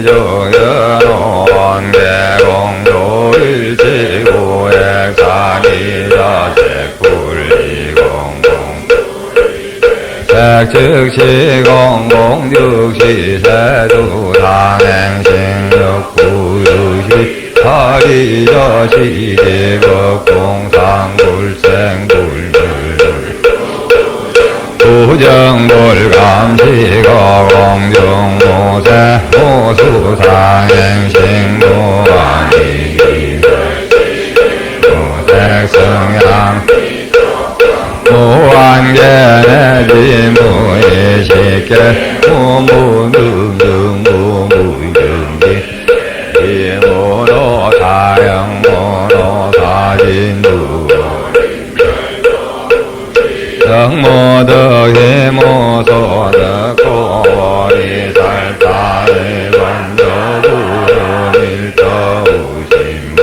일타시조연원 개공조일지구액사기자색불리공공 색즉시공공육시세두상행신역구유시 사리저시지법공상불생불불불 부정불감시거공중무세 무수상행신무안이기무색성향 무한계내지무의식계 무무능능무무경기 이무노사영무노사진두 성모덕해모소득고리살타의건조구밀저우심무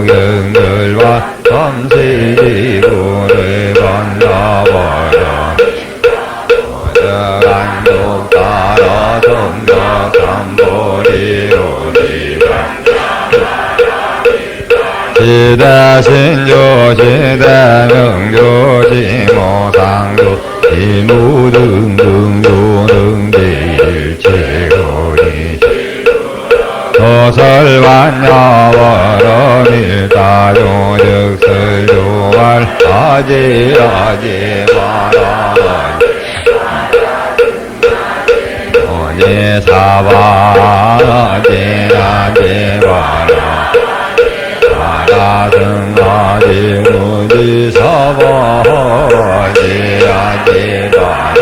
무용벌리전도몽상고경들과 섬시지구를 건너버려 어저간독따러 성적삼보리오리바 시대신조 시대명조지모상조 이무등등조능제일체고리 소설반야워러밀다조즉설조말 아지아지마라 오지사바아지아지마라 아라승아지무지사바아지아지마라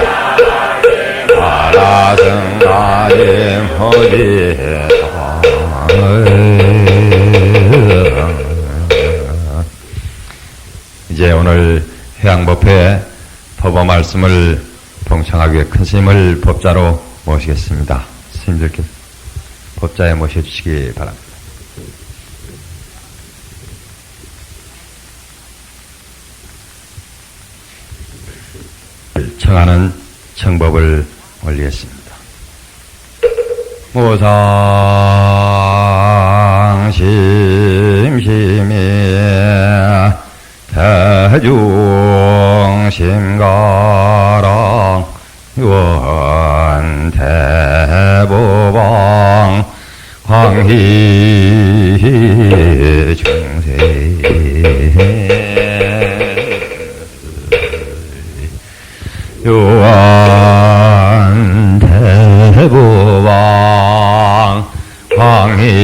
아라승아지무지사 이제 오늘 해양법회 법화 말씀을 동청하기 위해 큰 스님을 법자로 모시겠습니다. 스님들께 법자에 모셔주시기 바랍니다. 청하는 청법을 올리겠습니다. 무상심심이 대중심가랑 원대보방 광희중세 요한대보방 광희중세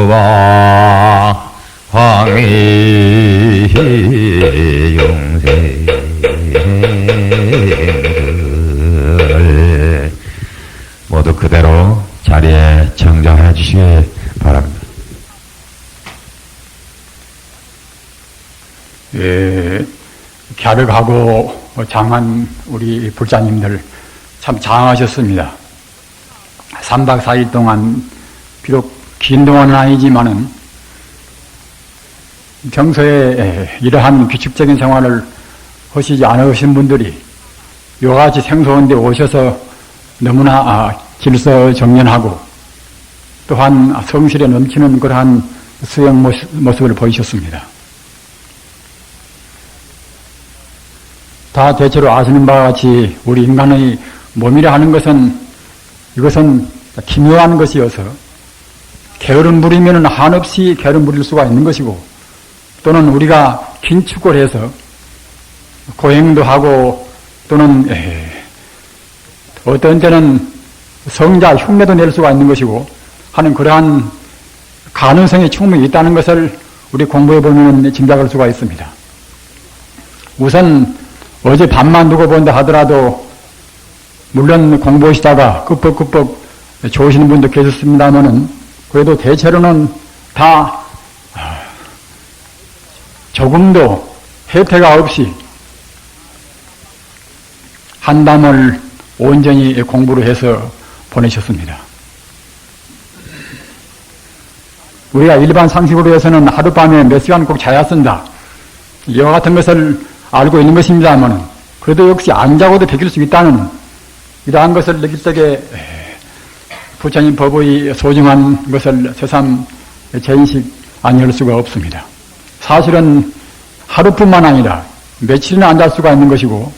요한대보방 광희중세 모두 그대로 자리에 정정해 주시기 바랍니다. 예, 갸륵하고 장한 우리 불자님들 참 장하셨습니다. 3박 4일 동안 비록 긴 동안은 아니지만은 평소에 이러한 규칙적인 생활을 하시지 않으신 분들이 요같이 생소한 데 오셔서 너무나 질서정연하고 또한 성실에 넘치는 그러한 수행 모습을 보이셨습니다. 다 대체로 아시는 바와 같이 우리 인간의 몸이라 하는 것은 이것은 기묘한 것이어서 게으름 부리면 한없이 게으름 부릴 수가 있는 것이고 또는 우리가 긴축을 해서 고행도 하고 또는 어떤 때는 성자 흉내도 낼 수가 있는 것이고 하는 그러한 가능성이 충분히 있다는 것을 우리 공부해보면 짐작할 수가 있습니다. 우선 어제 밤만 두고 본다 하더라도 물론 공부하시다가 끄뻑끄뻑 좋으시는 분도 계셨습니다만은 그래도 대체로는 다 조금도 혜태가 없이 한담을 온전히 공부를 해서 보내셨습니다. 우리가 일반 상식으로 해서는 하룻밤에 몇 시간 꼭 자야 쓴다. 이와 같은 것을 알고 있는 것입니다만, 그래도 역시 안 자고도 베낄 수 있다는 이러한 것을 느낄 적에 부처님 법의 소중한 것을 새삼 재인식 아니할 수가 없습니다. 사실은 하루뿐만 아니라 며칠이나 안 잘 수가 있는 것이고,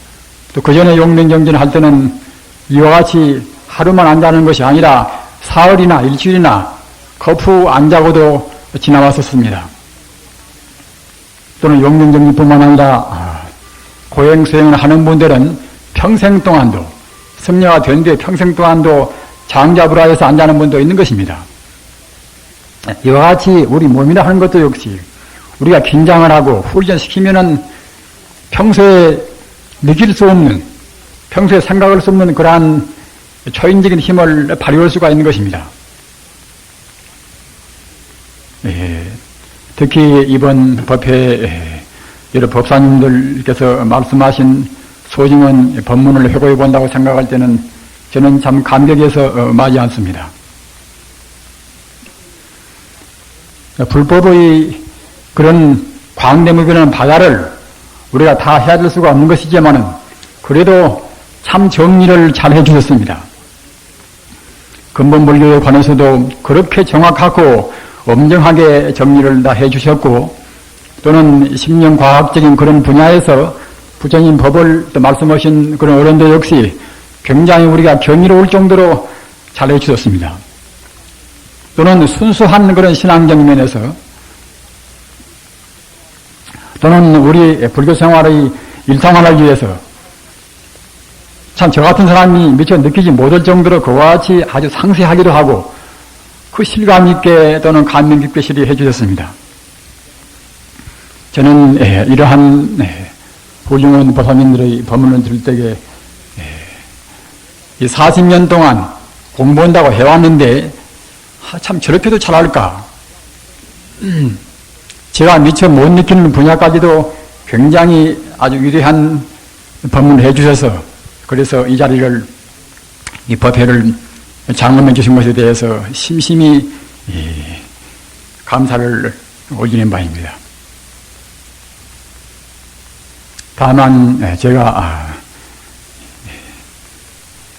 또 그 전에 용맹정진 할 때는 이와 같이 하루만 안 자는 것이 아니라 사흘이나 일주일이나 거푸 안 자고도 지나왔었습니다. 또는 용맹정진뿐만 아니라 고행수행을 하는 분들은 평생 동안도, 승려가 된 뒤에 평생 동안도 장자불화에서 안 자는 분도 있는 것입니다. 이와 같이 우리 몸이나 하는 것도 역시 우리가 긴장을 하고 훈련시키면은 평소에 느낄 수 없는, 평소에 생각할 수 없는 그러한 초인적인 힘을 발휘할 수가 있는 것입니다. 특히 이번 법회에 여러 법사님들께서 말씀하신 소중한 법문을 회고해 본다고 생각할 때는 저는 참 감격해서 마지 않습니다. 불법의 그런 광대무변한 바다를 우리가 다 해야 될 수가 없는 것이지만은 그래도 참 정리를 잘 해주셨습니다. 근본불교에 관해서도 그렇게 정확하고 엄정하게 정리를 다 해주셨고, 또는 심령과학적인 그런 분야에서 부처님 법을 또 말씀하신 그런 어른들 역시 굉장히 우리가 경이로울 정도로 잘 해주셨습니다. 또는 순수한 그런 신앙적 면에서, 또는 우리 불교 생활의 일상화를 위해서 참 저 같은 사람이 미처 느끼지 못할 정도로 그와 같이 아주 상세하기도 하고 그 실감 있게 또는 감명 깊게 실리해 주셨습니다. 저는 이러한 훌륭한 보살님들의 법문을 들을 때에 이 40년 동안 공부한다고 해왔는데 참 저렇게도 잘할까. 제가 미처 못 느끼는 분야까지도 굉장히 아주 위대한 법문을 해주셔서, 그래서 이 자리를, 이 법회를 장엄해 주신 것에 대해서 심심히 감사를 올리는 바입니다. 다만 제가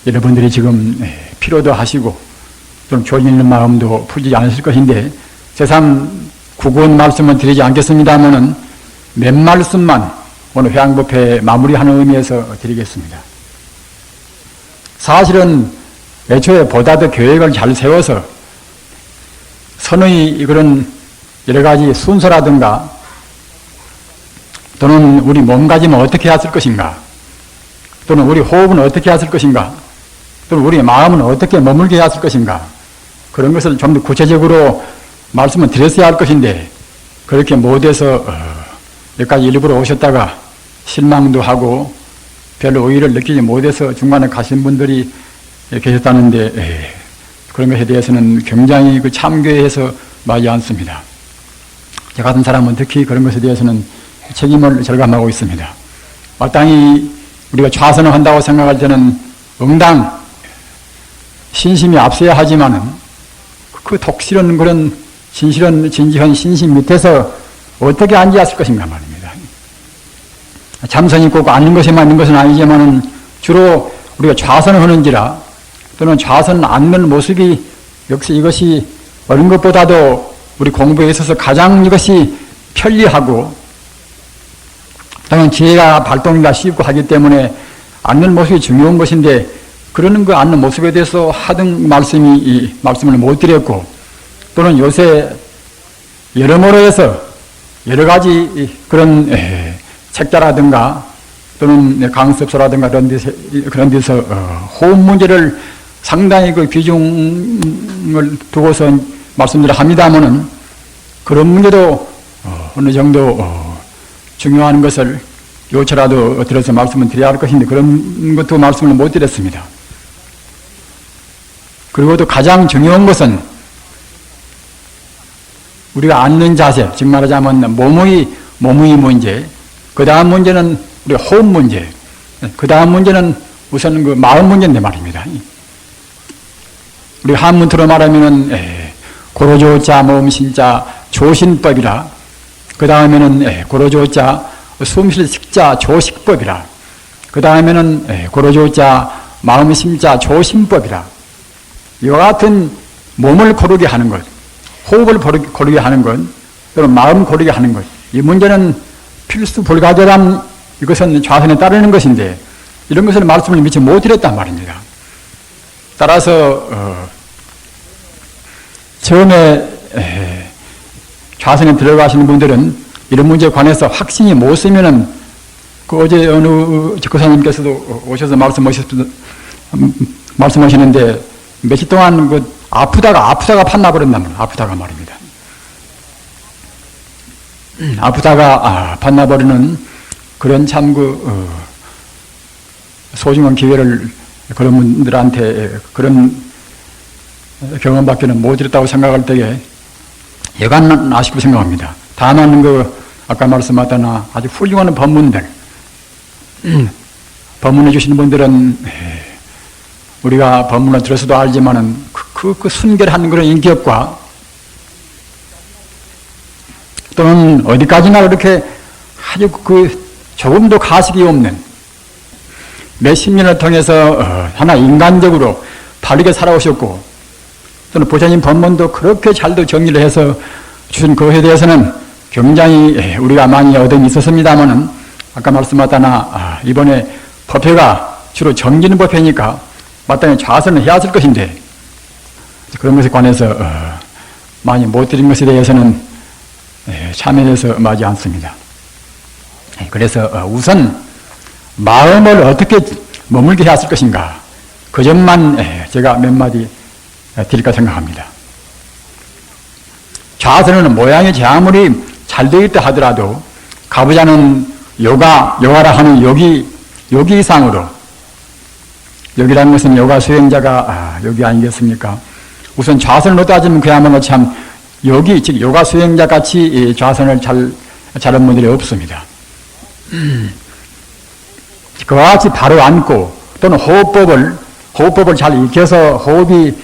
여러분들이 지금 피로도 하시고 좀 졸리는 마음도 풀리지 않으실 것인데 새삼 구구한 말씀은 드리지 않겠습니다만은 몇 말씀만 오늘 회양법회 마무리하는 의미에서 드리겠습니다. 사실은 애초에 보다 더 계획을 잘 세워서 선의 그런 여러 가지 순서라든가 또는 우리 몸가짐은 어떻게 했을 것인가, 또는 우리 호흡은 어떻게 했을 것인가, 또는 우리 마음은 어떻게 머물게 했을 것인가, 그런 것을 좀 더 구체적으로 말씀을 드렸어야 할 것인데 그렇게 못해서 여기까지 일부러 오셨다가 실망도 하고 별로 의의를 느끼지 못해서 중간에 가신 분들이 계셨다는데 그런 것에 대해서는 굉장히 참교해서 마지 않습니다. 저 같은 사람은 특히 그런 것에 대해서는 책임을 절감하고 있습니다. 마땅히 우리가 좌선을 한다고 생각할 때는 응당 신심이 앞서야 하지만은 그 독실한 그런 진지한 신심 밑에서 어떻게 앉아있을 것인가 말입니다. 참선이 꼭 앉는 것에만 있는 것은 아니지만은 주로 우리가 좌선을 하는지라, 또는 좌선 앉는 모습이 역시 이것이 어린 것보다도 우리 공부에 있어서 가장 이것이 편리하고 또는 지혜가 발동이가 쉽고 하기 때문에 앉는 모습이 중요한 것인데 그러는 그 앉는 모습에 대해서 하등 말씀을 못 드렸고, 또는 요새 여러모로 해서 여러 가지 그런 책자라든가 또는 강습소라든가 그런 데서 호흡 문제를 상당히 그 비중을 두고서 말씀들을 합니다만은 그런 문제도 어느 정도 중요한 것을 요처라도 들어서 말씀을 드려야 할 것인데 그런 것도 말씀을 못 드렸습니다. 그리고 또 가장 중요한 것은 우리가 앉는 자세, 즉 말하자면 몸의 문제, 그 다음 문제는 우리 호흡 문제, 그 다음 문제는 우선 그 마음 문제인데 말입니다. 우리 한문으로 말하면은 고로조자 모음신자 조신법이라, 그 다음에는 고로조자 숨쉴식자 조식법이라, 그 다음에는 고로조자 마음심자 조심법이라. 이와 같은 몸을 고르게 하는 것, 호흡을 고르게 하는 것, 또는 마음 고르게 하는 것, 이 문제는 필수 불가결한, 이것은 좌선에 따르는 것인데 이런 것을 말씀을 미처 못 드렸단 말입니다. 따라서 처음에 좌선에 들어가시는 분들은 이런 문제에 관해서 확신이 못 쓰면은, 그 어제 어느 교사님께서도 오셔서 말씀하시는데 며칠 동안 그 아프다가 판나버린단 말이에요. 아프다가 말입니다. 아프다가 판나버리는 그런 참 소중한 기회를 그런 분들한테 그런 경험밖에는 못 드렸다고 생각할 때에 여간 아쉽고 생각합니다. 다만 아까 말씀하던 아주 훌륭한 법문들, 법문해 주시는 분들은 우리가 법문을 들어서도 알지만은 그 순결한 그런 인격과, 또는 어디까지나 그렇게 아주 조금도 가식이 없는, 몇십 년을 통해서 하나 인간적으로 바르게 살아오셨고, 또는 부처님 법문도 그렇게 잘도 정리를 해서 주신 그것에 대해서는 굉장히 우리가 많이 얻음이 있었습니다만은, 아까 말씀하다나 이번에 법회가 주로 정기는 법회니까 마땅히 좌선을 해야 할 것인데, 그런 것에 관해서 많이 못 드린 것에 대해서는 참여해서 마지 않습니다. 그래서 우선 마음을 어떻게 머물게 해야 할 것인가, 그 점만 제가 몇 마디 드릴까 생각합니다. 좌선은 모양이 제 아무리 잘 되어 있다 하더라도 가부자는 요가라 하는 여기 이상으로, 여기라는 것은 요가 수행자가 여기 아니겠습니까? 우선 좌선으로 따지면 그야말로 참 즉 요가 수행자 같이 좌선을 잘하는 분들이 없습니다. 그와 같이 바로 앉고, 또는 호흡법을 잘 익혀서 호흡이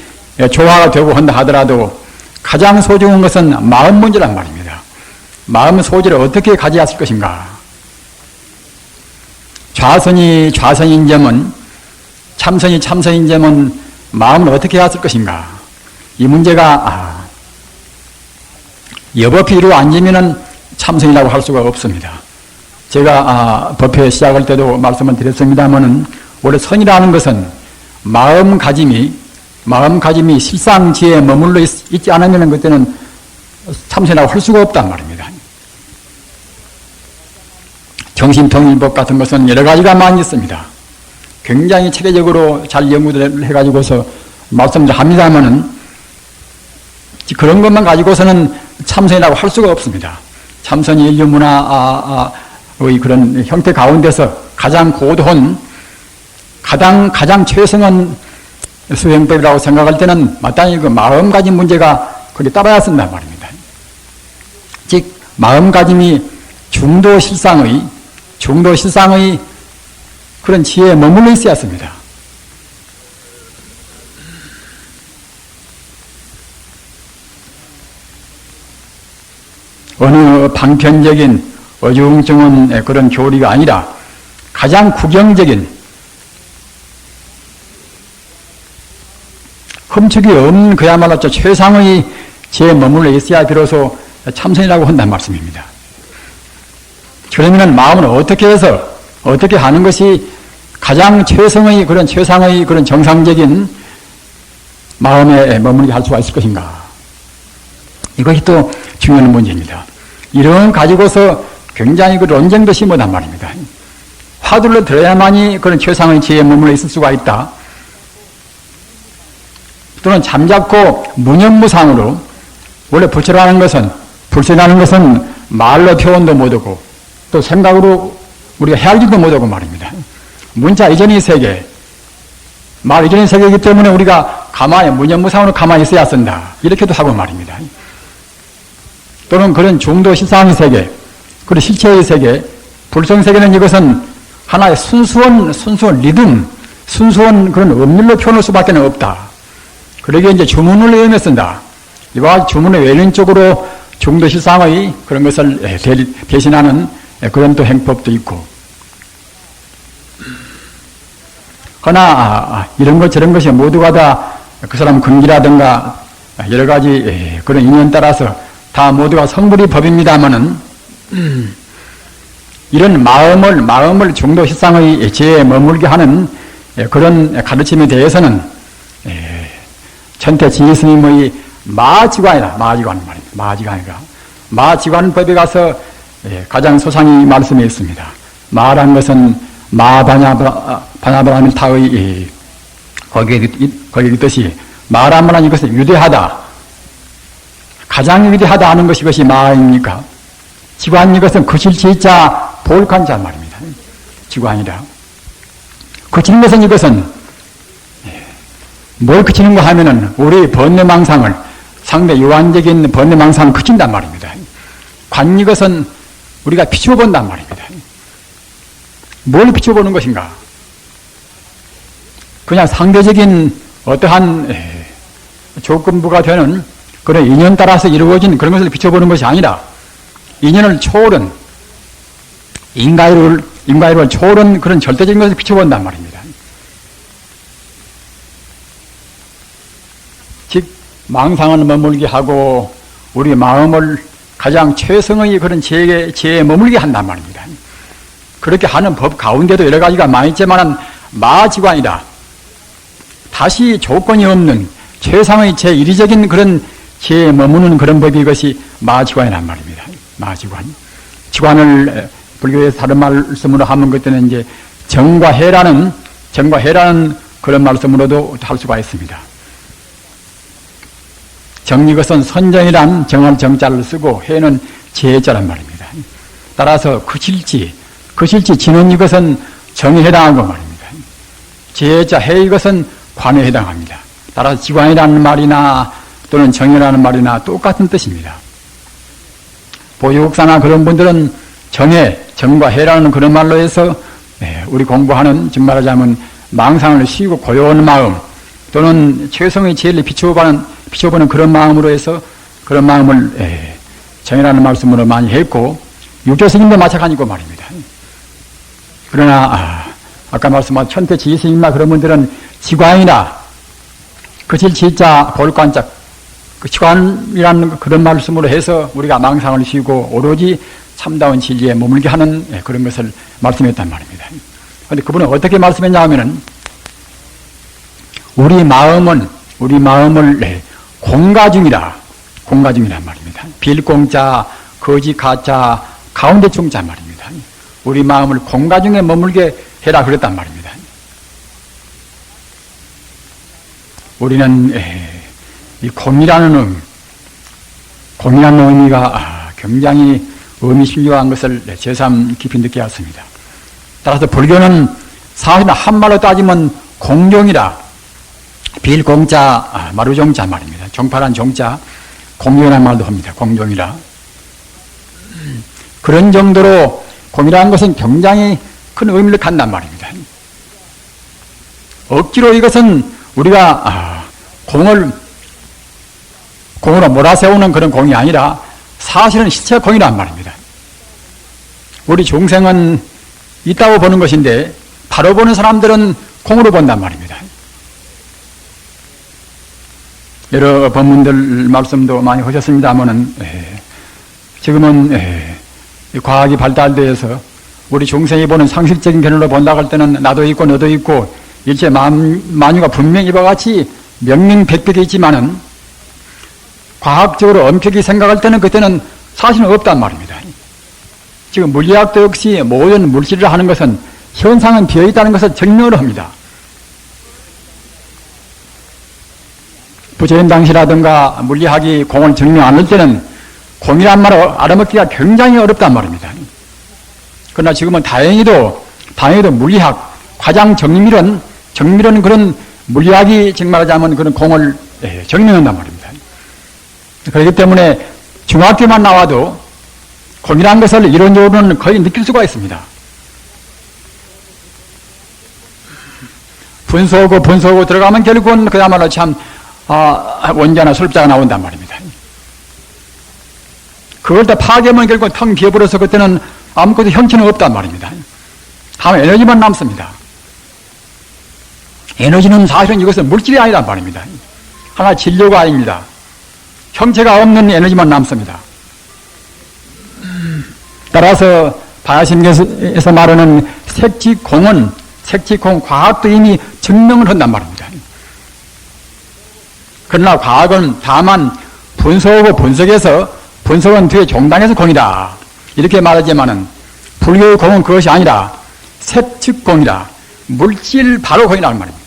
조화가 되고 한다 하더라도 가장 소중한 것은 마음 문제란 말입니다. 마음 소지를 어떻게 가져야 할 것인가. 좌선인 점은, 참선인 점은 마음을 어떻게 해야 할 것인가. 이 문제가 여법히 이루어 앉으면 참선이라고 할 수가 없습니다. 제가 법회 시작할 때도 말씀을 드렸습니다마는, 원래 선이라는 것은 마음가짐이 실상지에 머물러 있지 않으면 그때는 참선이라고 할 수가 없단 말입니다. 정신통일법 같은 것은 여러 가지가 많이 있습니다. 굉장히 체계적으로 잘 연구를 해가지고서 말씀을 합니다마는, 그런 것만 가지고서는 참선이라고 할 수가 없습니다. 참선이 인류 문화의 그런 형태 가운데서 가장 고도한, 가장 최성한 수행법이라고 생각할 때는 마땅히 그 마음가짐 문제가 거기 따라야 쓴단 말입니다. 즉 마음가짐이 중도 실상의 그런 지혜에 머물러 있어야 했습니다. 어느 방편적인 어중쩡한 그런 교리가 아니라 가장 구경적인, 흠축이 없는 그야말로 최상의 지혜에 머물러 있어야 비로소 참선이라고 한다는 말씀입니다. 그러면 마음을 어떻게 해서, 어떻게 하는 것이 가장 최상의 그런 정상적인 마음에 머물게 할 수가 있을 것인가. 이것이 또 중요한 문제입니다. 이런 가지고서 굉장히 논쟁도 심하단 말입니다. 화두를 들어야만이 그런 최상의 지혜에 머물러 있을 수가 있다. 또는 잠잡고 무념무상으로, 원래 불체라는 것은 말로 표현도 못하고 또 생각으로 우리가 헤아리지도 못하고 말입니다. 문자 이전의 세계, 말 이전의 세계이기 때문에 우리가 무념무상으로 가만히 있어야 쓴다. 이렇게도 하고 말입니다. 또는 그런 중도 실상의 세계, 그리고 실체의 세계, 불성 세계는 이것은 하나의 순수한 리듬, 순수한 그런 음률로 표현할 수밖에 없다. 그러기에 이제 주문을 외우며 쓴다. 이와 주문을 외우는 쪽으로 중도 실상의 그런 것을 대신하는 그런 또 행법도 있고. 그러나 이런 것 저런 것이 모두가 다 그 사람 근기라든가 여러 가지 그런 인연 따라서 다 모두가 성불이 법입니다마는 이런 마음을 중도 실상의 지혜에 머물게 하는 그런 가르침에 대해서는 천태 지혜 스님의 마지관이다. 마지관 말입니다. 마지관이라. 마지관법에 가서 가장 소상히 말씀해 있습니다. 마란 것은 마바냐바라밀타의 거기에 있듯이 마란 말은 이것은 위대하다. 가장 위대하다 하는 것이 이것이 마입니까? 지관 이것은 그칠지자 볼간자 말입니다. 지관이라. 그치는 것은 이것은 뭘 그치는가 하면은 우리의 번뇌망상을 상대 유한적인 번뇌망상을 그친단 말입니다. 관 이것은 우리가 비춰본단 말입니다. 뭘 비춰보는 것인가? 그냥 상대적인 어떠한 조건부가 되는 그런 인연 따라서 이루어진 그런 것을 비춰보는 것이 아니라 인연을 초월한 인가이를 초월한 그런 절대적인 것을 비춰본단 말입니다. 즉 망상을 머물게 하고 우리 마음을 가장 최성의 그런 지혜에 머물게 한단 말입니다. 그렇게 하는 법 가운데도 여러 가지가 많이 있지만 마지관이다. 다시 조건이 없는 최상의 제1위적인 그런 지혜에 머무는 그런 법이 이것이 마지관이란 말입니다. 마지관. 지관을 불교에서 다른 말씀으로 하면 그때는 이제 정과 해라는 그런 말씀으로도 할 수가 있습니다. 정 이것은 선정이란 정할 정자를 쓰고 해는 지혜자란 말입니다. 따라서 그실지 지는 이것은 정에 해당하고 말입니다. 지혜자 해 이것은 관에 해당합니다. 따라서 지관이라는 말이나 또는 정이라는 말이나 똑같은 뜻입니다. 보유국사나 그런 분들은 정과 해라는 그런 말로 해서 우리 공부하는 즉 말하자면 망상을 쉬고 고요한 마음 또는 최성의 지혜를 비춰보는 그런 마음으로 해서 그런 마음을 정이라는 말씀으로 많이 했고 육조스님도 마찬가지고 말입니다. 그러나 아까 말씀한 천태 지스님이나 그런 분들은 지관이나 그칠지자 볼관자 그 지관이라는 그런 말씀으로 해서 우리가 망상을 쉬고 오로지 참다운 진리에 머물게 하는 그런 것을 말씀했단 말입니다. 그런데 그분은 어떻게 말씀했냐 하면은 우리 마음을 공가 중이란 말입니다. 빌공자, 거지 가자, 가운데 중자 말입니다. 우리 마음을 공가 중에 머물게 해라 그랬단 말입니다. 우리는 이 공이라는 의미가 굉장히 의미심묘한 것을 제삼 깊이 느끼었습니다. 따라서 불교는 사실 한말로 따지면 공종이라 빌공자 마루종자 말입니다. 종파란 종자 공종이라는 말도 합니다. 공종이라 그런 정도로 공이라는 것은 굉장히 큰 의미를 갖는단 말입니다. 억지로 이것은 우리가 공으로 몰아세우는 그런 공이 아니라 사실은 실체 공이란 말입니다. 우리 중생은 있다고 보는 것인데 바로 보는 사람들은 공으로 본단 말입니다. 여러 법문들 말씀도 많이 하셨습니다만은 지금은 과학이 발달되어서 우리 중생이 보는 상식적인 견해로 본다고 할 때는 나도 있고 너도 있고 일체 만유가 분명히 이와 같이 명명백백해 있지만은 과학적으로 엄격히 생각할 때는 그때는 사실은 없단 말입니다. 지금 물리학도 역시 모든 물질을 하는 것은 현상은 비어있다는 것을 증명을 합니다. 부처님 당시라든가 물리학이 공을 증명 안 할 때는 공이란 말을 알아먹기가 굉장히 어렵단 말입니다. 그러나 지금은 다행히도 물리학, 가장 정밀한 그런 물리학이 정말하자면 그런 공을 증명한단 말입니다. 그렇기 때문에 중학교만 나와도 공이라는 것을 이론적으로는 거의 느낄 수가 있습니다. 분수하고 들어가면 결국은 그야말로 참 원자나 술자가 나온단 말입니다. 그걸 다 파괴하면 결국 텅 비어버려서 그때는 아무것도 형체는 없단 말입니다. 다만 에너지만 남습니다. 에너지는 사실은 이것은 물질이 아니란 말입니다. 하나 진료가 아닙니다. 형체가 없는 에너지만 남습니다. 따라서 바야심에서 말하는 색지공은 색지공 과학도 이미 증명을 한단 말입니다. 그러나 과학은 다만 분석하고 분석해서 분석은 뒤에 종단에서 공이다 이렇게 말하지만은 불교의 공은 그것이 아니라 색즉공이다. 물질 바로 공이라는 말입니다.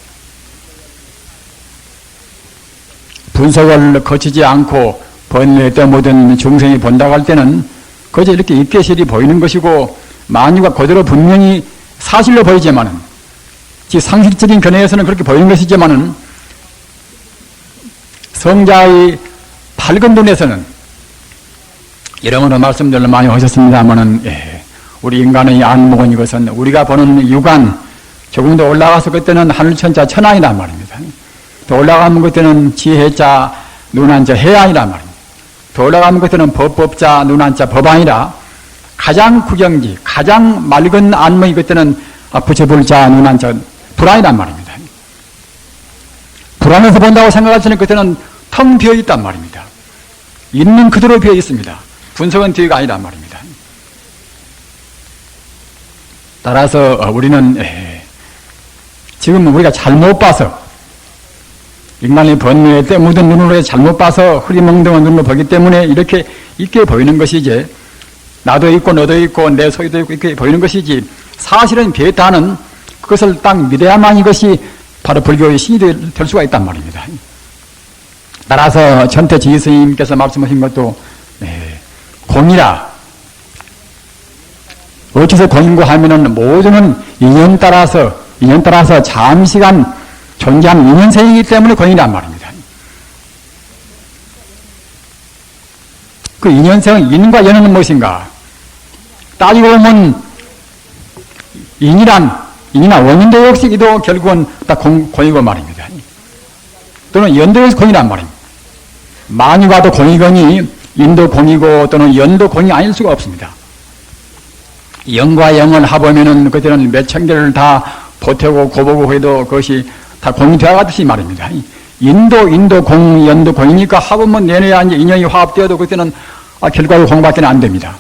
분석을 거치지 않고 번뇌 때 모든 중생이 본다고 할 때는 그저 이렇게 입계실이 보이는 것이고 만유가 그대로 분명히 사실로 보이지만은 즉 상식적인 견해에서는 그렇게 보이는 것이지만은 성자의 밝은 눈에서는 여러모로 말씀들을 많이 하셨습니다만은 우리 인간의 안목은 이것은 우리가 보는 육안 조금 더 올라가서 그때는 하늘천자 천왕이란 말입니다. 더 올라가면 그때는 지혜자 눈한자 해안이란 말입니다. 더 올라가면 그때는 법법자 눈한자 법안이라 가장 구경지 가장 맑은 안목이 그때는 부처불자 눈한자 불안이란 말입니다. 불안해서 본다고 생각할 때는 그때는 텅 비어 있단 말입니다. 있는 그대로 비어 있습니다. 분석은 뒤가 아니란 말입니다. 따라서 우리는 지금 우리가 잘못 봐서 인간의 번뇌에 때 묻은 눈으로 잘못 봐서 흐리멍덩한 눈으로 보기 때문에 이렇게 있게 보이는 것이지 나도 있고 너도 있고 내 소유도 있고 이렇게 보이는 것이지 사실은 베타는 그것을 딱 믿어야만 이것이 바로 불교의 신이 될 수가 있단 말입니다. 따라서 전태지 스님께서 말씀하신 것도 공이라 어째서 공인고 하면은 모두는 인연 따라서 잠시간 존재한 인연생이기 때문에 공이란 말입니다. 그 인연생, 인과 연은 무엇인가? 따지고 보면 인이나 원인도 역시 이도 결국은 다 공이고 말입니다. 또는 연도 역시 공이란 말입니다. 만유가도 공이거니 인도 공이고 또는 연도 공이 아닐 수가 없습니다. 영과 영을 합하면은 그때는 몇 천 개를 다 보태고 고보고 해도 그것이 다 공이 되어가듯이 말입니다. 인도 공, 연도 공이니까 합하면 내내야 이제 인연이 화합되어도 그때는 결과가 공밖에 안 됩니다.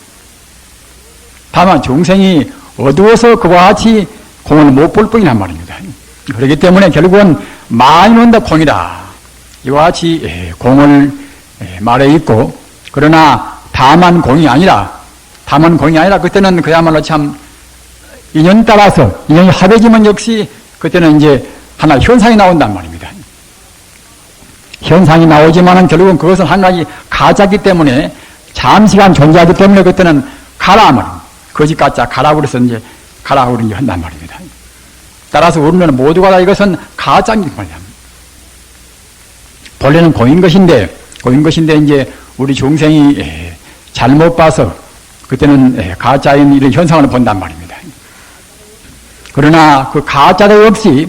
다만 중생이 어두워서 그와 같이 공을 못 볼 뿐이란 말입니다. 그렇기 때문에 결국은 만유는 다 공이다. 이와 같이 공을 말해 있고 그러나 다만 공이 아니라 그때는 그야말로 참 인연 따라서 인연이 합해지면 역시 그때는 이제 하나 현상이 나온단 말입니다. 현상이 나오지만은 결국은 그것은 한 가지 가짜기 때문에 잠시간 존재하기 때문에 그때는 가라 말입니다. 거짓 가짜 가라고 그래서 이제 가라고 그러는 한단 말입니다. 따라서 우리는 모두가 다 이것은 가짜입니다. 본래는 공인 것인데 이제 우리 중생이 잘못 봐서 그때는 가짜인 이런 현상을 본단 말입니다. 그러나 그 가짜도 역시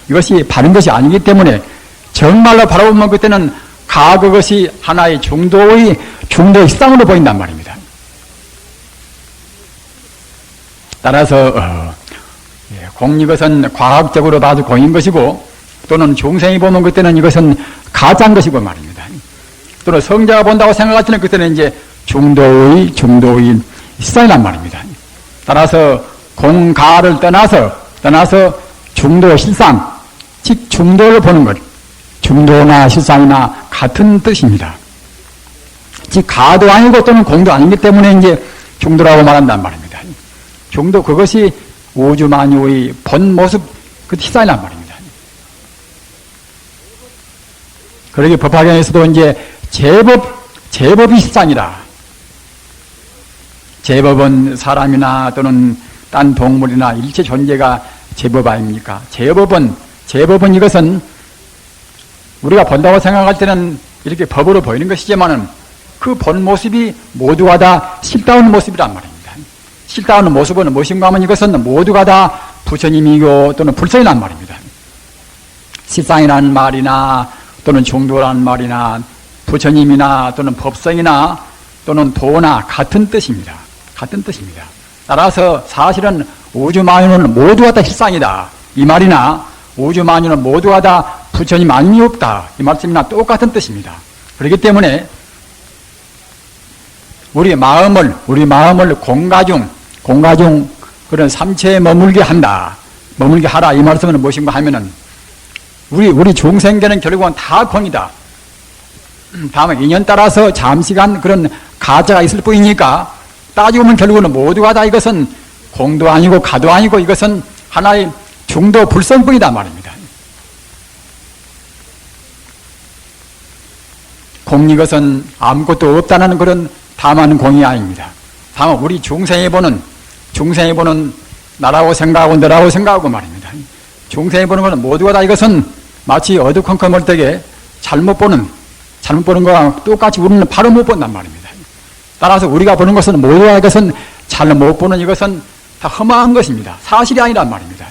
이것이 바른 것이 아니기 때문에 정말로 바라보면 그때는 그것이 하나의 중도의 실상으로 보인단 말입니다. 따라서 이것은 과학적으로 봐도 공인 것이고 또는 중생이 보면 그때는 이것은 가짜인 것이고 말입니다. 또는 성자가 본다고 생각할 때는 그때는 이제 중도의 실상이란 말입니다. 따라서 공가를 떠나서 중도 실상, 즉 중도를 보는 것, 중도나 실상이나 같은 뜻입니다. 즉 가도 아니고 또는 공도 아니기 때문에 이제 중도라고 말한단 말입니다. 중도 그것이 우주만유의 본 모습 그 실상이란 말입니다. 그러게 법화경에서도 이제 제법이 실상이다. 제법은 사람이나 또는 딴 동물이나 일체 존재가 제법 아닙니까? 제법은 이것은 우리가 본다고 생각할 때는 이렇게 법으로 보이는 것이지만은 그 본 모습이 모두가 다 실다운 모습이란 말입니다. 실다운 모습은 무엇인가 하면 이것은 모두가 다 부처님이고 또는 불성이란 말입니다. 실상이라는 말이나 또는 중도라는 말이나 부처님이나 또는 법성이나 또는 도나 같은 뜻입니다. 같은 뜻입니다. 따라서 사실은 우주만유는 모두가 다 실상이다 이 말이나 우주만유는 모두가 다 부처님 아님이 없다 이 말씀이나 똑같은 뜻입니다. 그렇기 때문에 우리 마음을 공가중 그런 삼체에 머물게 한다. 머물게 하라 이 말씀은 무엇인가 하면은 우리 중생계는 결국은 다 공이다. 다만 인연 따라서 잠시간 그런 가짜가 있을 뿐이니까 따지고 보면 결국은 모두가 다 이것은 공도 아니고 가도 아니고 이것은 하나의 중도 불성뿐이다 말입니다. 공 이것은 아무것도 없다는 그런 다만 공이 아닙니다. 다만 우리 중생이 보는 나라고 생각하고 너라고 생각하고 말입니다. 중생이 보는 것은 모두가 다 이것은 마치 어두컴컴할 때에 잘못 보는 거랑 똑같이 우리는 바로 못 본단 말입니다. 따라서 우리가 보는 것은 모두가 이것은 잘못 보는 이것은 다 허망한 것입니다. 사실이 아니란 말입니다.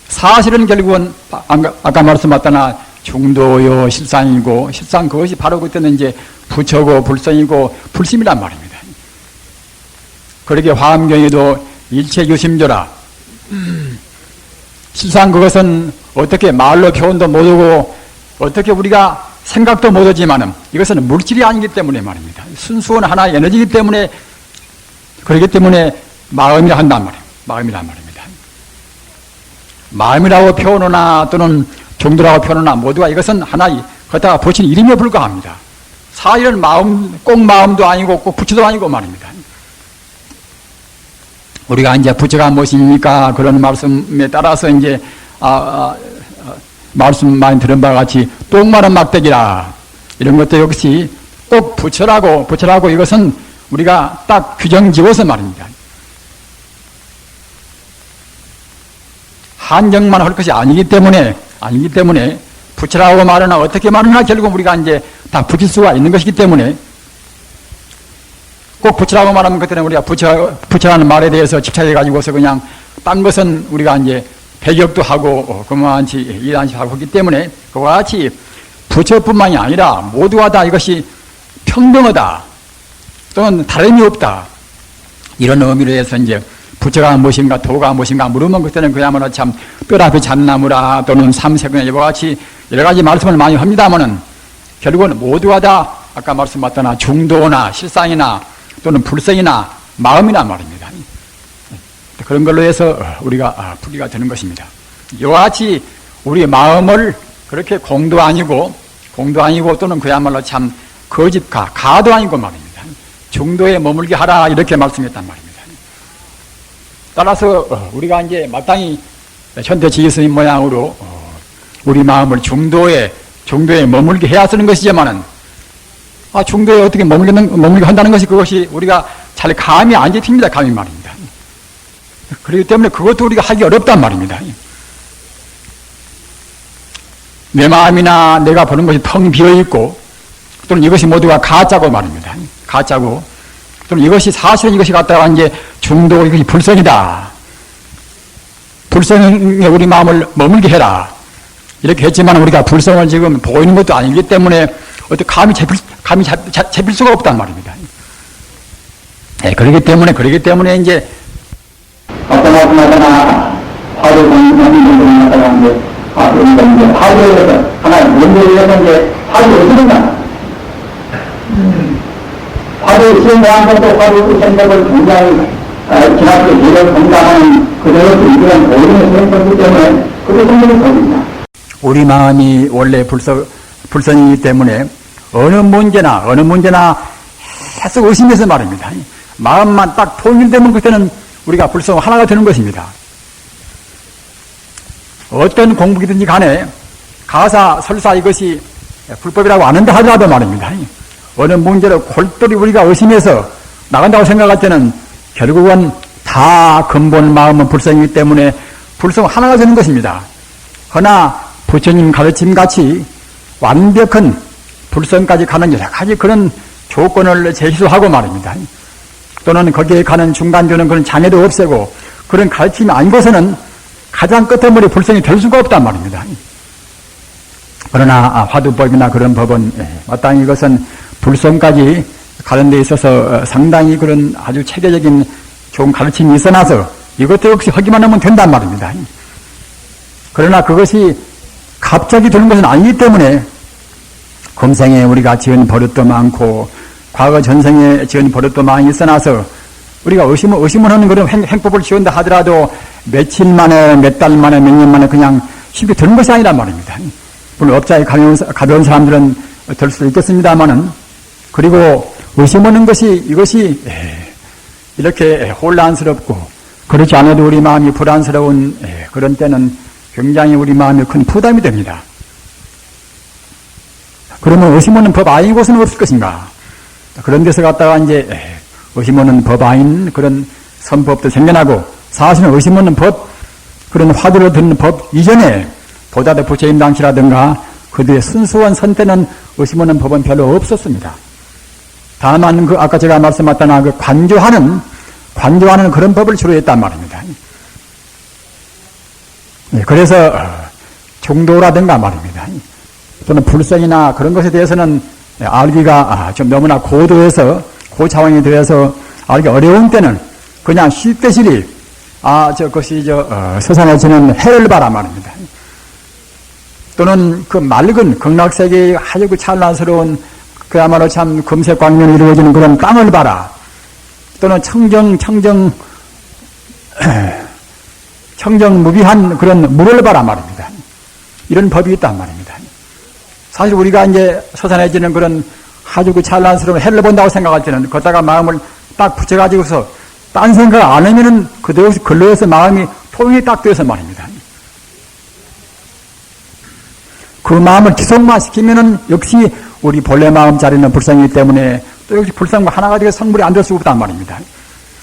사실은 결국은 아까 말씀하셨다나 중도요 실상이고 실상 그것이 바로 그때는 이제 부처고 불성이고 불심이란 말입니다. 그렇게 화엄경에도 일체 유심조라 실상 그것은 어떻게 말로 표현도 못하고 어떻게 우리가 생각도 못하지만은 이것은 물질이 아니기 때문에 말입니다. 순수한 하나의 에너지이기 때문에 그렇기 때문에 마음이라 한단 말이에요. 마음이란 말입니다. 마음이라고 표현하나 또는 중도라고 표현하나 모두가 이것은 하나의 걷다가 붙인 이름에 불과합니다. 사실은 꼭 마음도 아니고 꼭 부처도 아니고 말입니다. 우리가 이제 부처가 무엇입니까? 그런 말씀에 따라서 이제 말씀 많이 들은 바와 같이 똥마른 막대기라 이런 것도 역시 꼭 부처라고 이것은 우리가 딱 규정 지어서 말입니다. 한정만 할 것이 아니기 때문에 부처라고 말하나 어떻게 말하나 결국 우리가 이제 다 붙일 수가 있는 것이기 때문에 꼭 부처라고 말하면 그때는 우리가 부처라는 말에 대해서 집착해가지고서 그냥 딴 것은 우리가 이제 배격도 하고 그만치 일한시 하고 하기 때문에 그와 같이 부처뿐만이 아니라 모두가 다 이것이 평등하다 또는 다름이 없다 이런 의미로 해서 이제 부처가 무엇인가 도가 무엇인가 물으면 그때는 그야말로 참 뼈라피 잣나무라 또는 삼세근이나 이와 같이 여러 가지 말씀을 많이 합니다만은 결국은 모두가 다 아까 말씀하셨다나 중도나 실상이나 또는 불성이나 마음이나 말입니다. 그런 걸로 해서 우리가 풀이가 되는 것입니다. 이와 같이 우리 마음을 그렇게 공도 아니고 또는 그야말로 참 거짓가 가도 아니고 말입니다. 중도에 머물게 하라 이렇게 말씀했단 말입니다. 따라서 우리가 이제 마땅히 현대 지기스님 모양으로 우리 마음을 중도에 머물게 해야 쓰는 것이지만은 중도에 어떻게 머물게 한다는 것이 그것이 우리가 잘 감이 안 잡힙니다. 감이 말입니다. 그렇기 때문에 그것도 우리가 하기 어렵단 말입니다. 내 마음이나 내가 보는 것이 텅 비어있고 또는 이것이 모두가 가짜고 말입니다. 가짜고 또는 이것이 사실은 이것이 갖다가 이제 중도 이것이 불성이다. 불성에 우리 마음을 머물게 해라. 이렇게 했지만 우리가 불성을 지금 보이는 것도 아니기 때문에 어떻게 감이 잡힐 수가 없단 말입니다. 네, 그렇기 때문에 이제 어떤 화두 공부하는 사람인데 화두에서 하나의 문제에서 이제 화두 어디든가 화두 시행하는 것도 화두 생각을 굉장히 지나치게 이를 공감하는 그대로 이런 오름의 생각이기 때문에 그게 생각이 겁니다. 우리 마음이 원래 불성이기 때문에 어느 문제나 계속 의심해서 말입니다. 마음만 딱 통일되면 그때는 우리가 불성 하나가 되는 것입니다. 어떤 공부이든지 간에 가사, 설사 이것이 불법이라고 아는다 하더라도 말입니다. 어느 문제를 골똘히 우리가 의심해서 나간다고 생각할 때는 결국은 다 근본 마음은 불성이기 때문에 불성 하나가 되는 것입니다. 허나 부처님 가르침 같이 완벽한 불성까지 가는 여러 가지 그런 조건을 제시하고 말입니다. 또는 거기에 가는 중간되는 그런 장애도 없애고 그런 가르침이 아니고서는 가장 끝머리 불성이 될 수가 없단 말입니다. 그러나 화두법이나 그런 법은 마땅히 이것은 불성까지 가는 데 있어서 상당히 그런 아주 체계적인 좋은 가르침이 있어놔서 이것도 역시 하기만 하면 된단 말입니다. 그러나 그것이 갑자기 되는 것은 아니기 때문에 금생에 우리가 지은 버릇도 많고 과거 전생에 지은 버릇도 많이 있어놔서 우리가 의심을 하는 그런 행법을 지은다 하더라도 며칠 만에 몇 달 만에 몇 년 만에 그냥 쉽게 되는 것이 아니란 말입니다. 물론 업자에 가벼운 사람들은 될 수도 있겠습니다만은 그리고 의심하는 것이 이것이 이렇게 혼란스럽고 그렇지 않아도 우리 마음이 불안스러운 그런 때는 굉장히 우리 마음에 큰 부담이 됩니다. 그러면 의심하는 법 아니고서는 없을 것인가? 그런 데서 갔다가 이제 의심하는 법 아닌 그런 선법도 생겨나고 사실은 의심하는 법, 그런 화두를 듣는 법 이전에 보다 더 부처임당시라든가 그 뒤에 순수한 선 때는 의심하는 법은 별로 없었습니다. 다만 아까 제가 말씀하셨던 그 관조하는 그런 법을 주로 했단 말입니다. 그래서 중도라든가 말입니다. 또는 불성이나 그런 것에 대해서는 알기가 좀 너무나 고차원이 되어서 알기 어려운 때는 그냥 쉽게시리 저것이 서산에 지는 해를 봐라 말입니다. 또는 그 맑은 극락세계의 아주 그 찬란스러운 그야말로 참 금색광면이 이루어지는 그런 땅을 봐라. 또는 청정무비한 그런 물을 봐라 말입니다. 이런 법이 있단 말입니다. 사실 우리가 이제 서산해지는 그런 아주 그 찬란스러운 해를 본다고 생각할 때는 걷다가 마음을 딱 붙여가지고서 딴 생각 안 하면은 그대로 근로에서 마음이 통이 딱 되어서 말입니다. 그 마음을 지속만 시키면은 역시 우리 본래 마음자리는 불성이기 때문에 또 역시 불성과 하나가 되어 성불이 안 될 수가 없단 말입니다.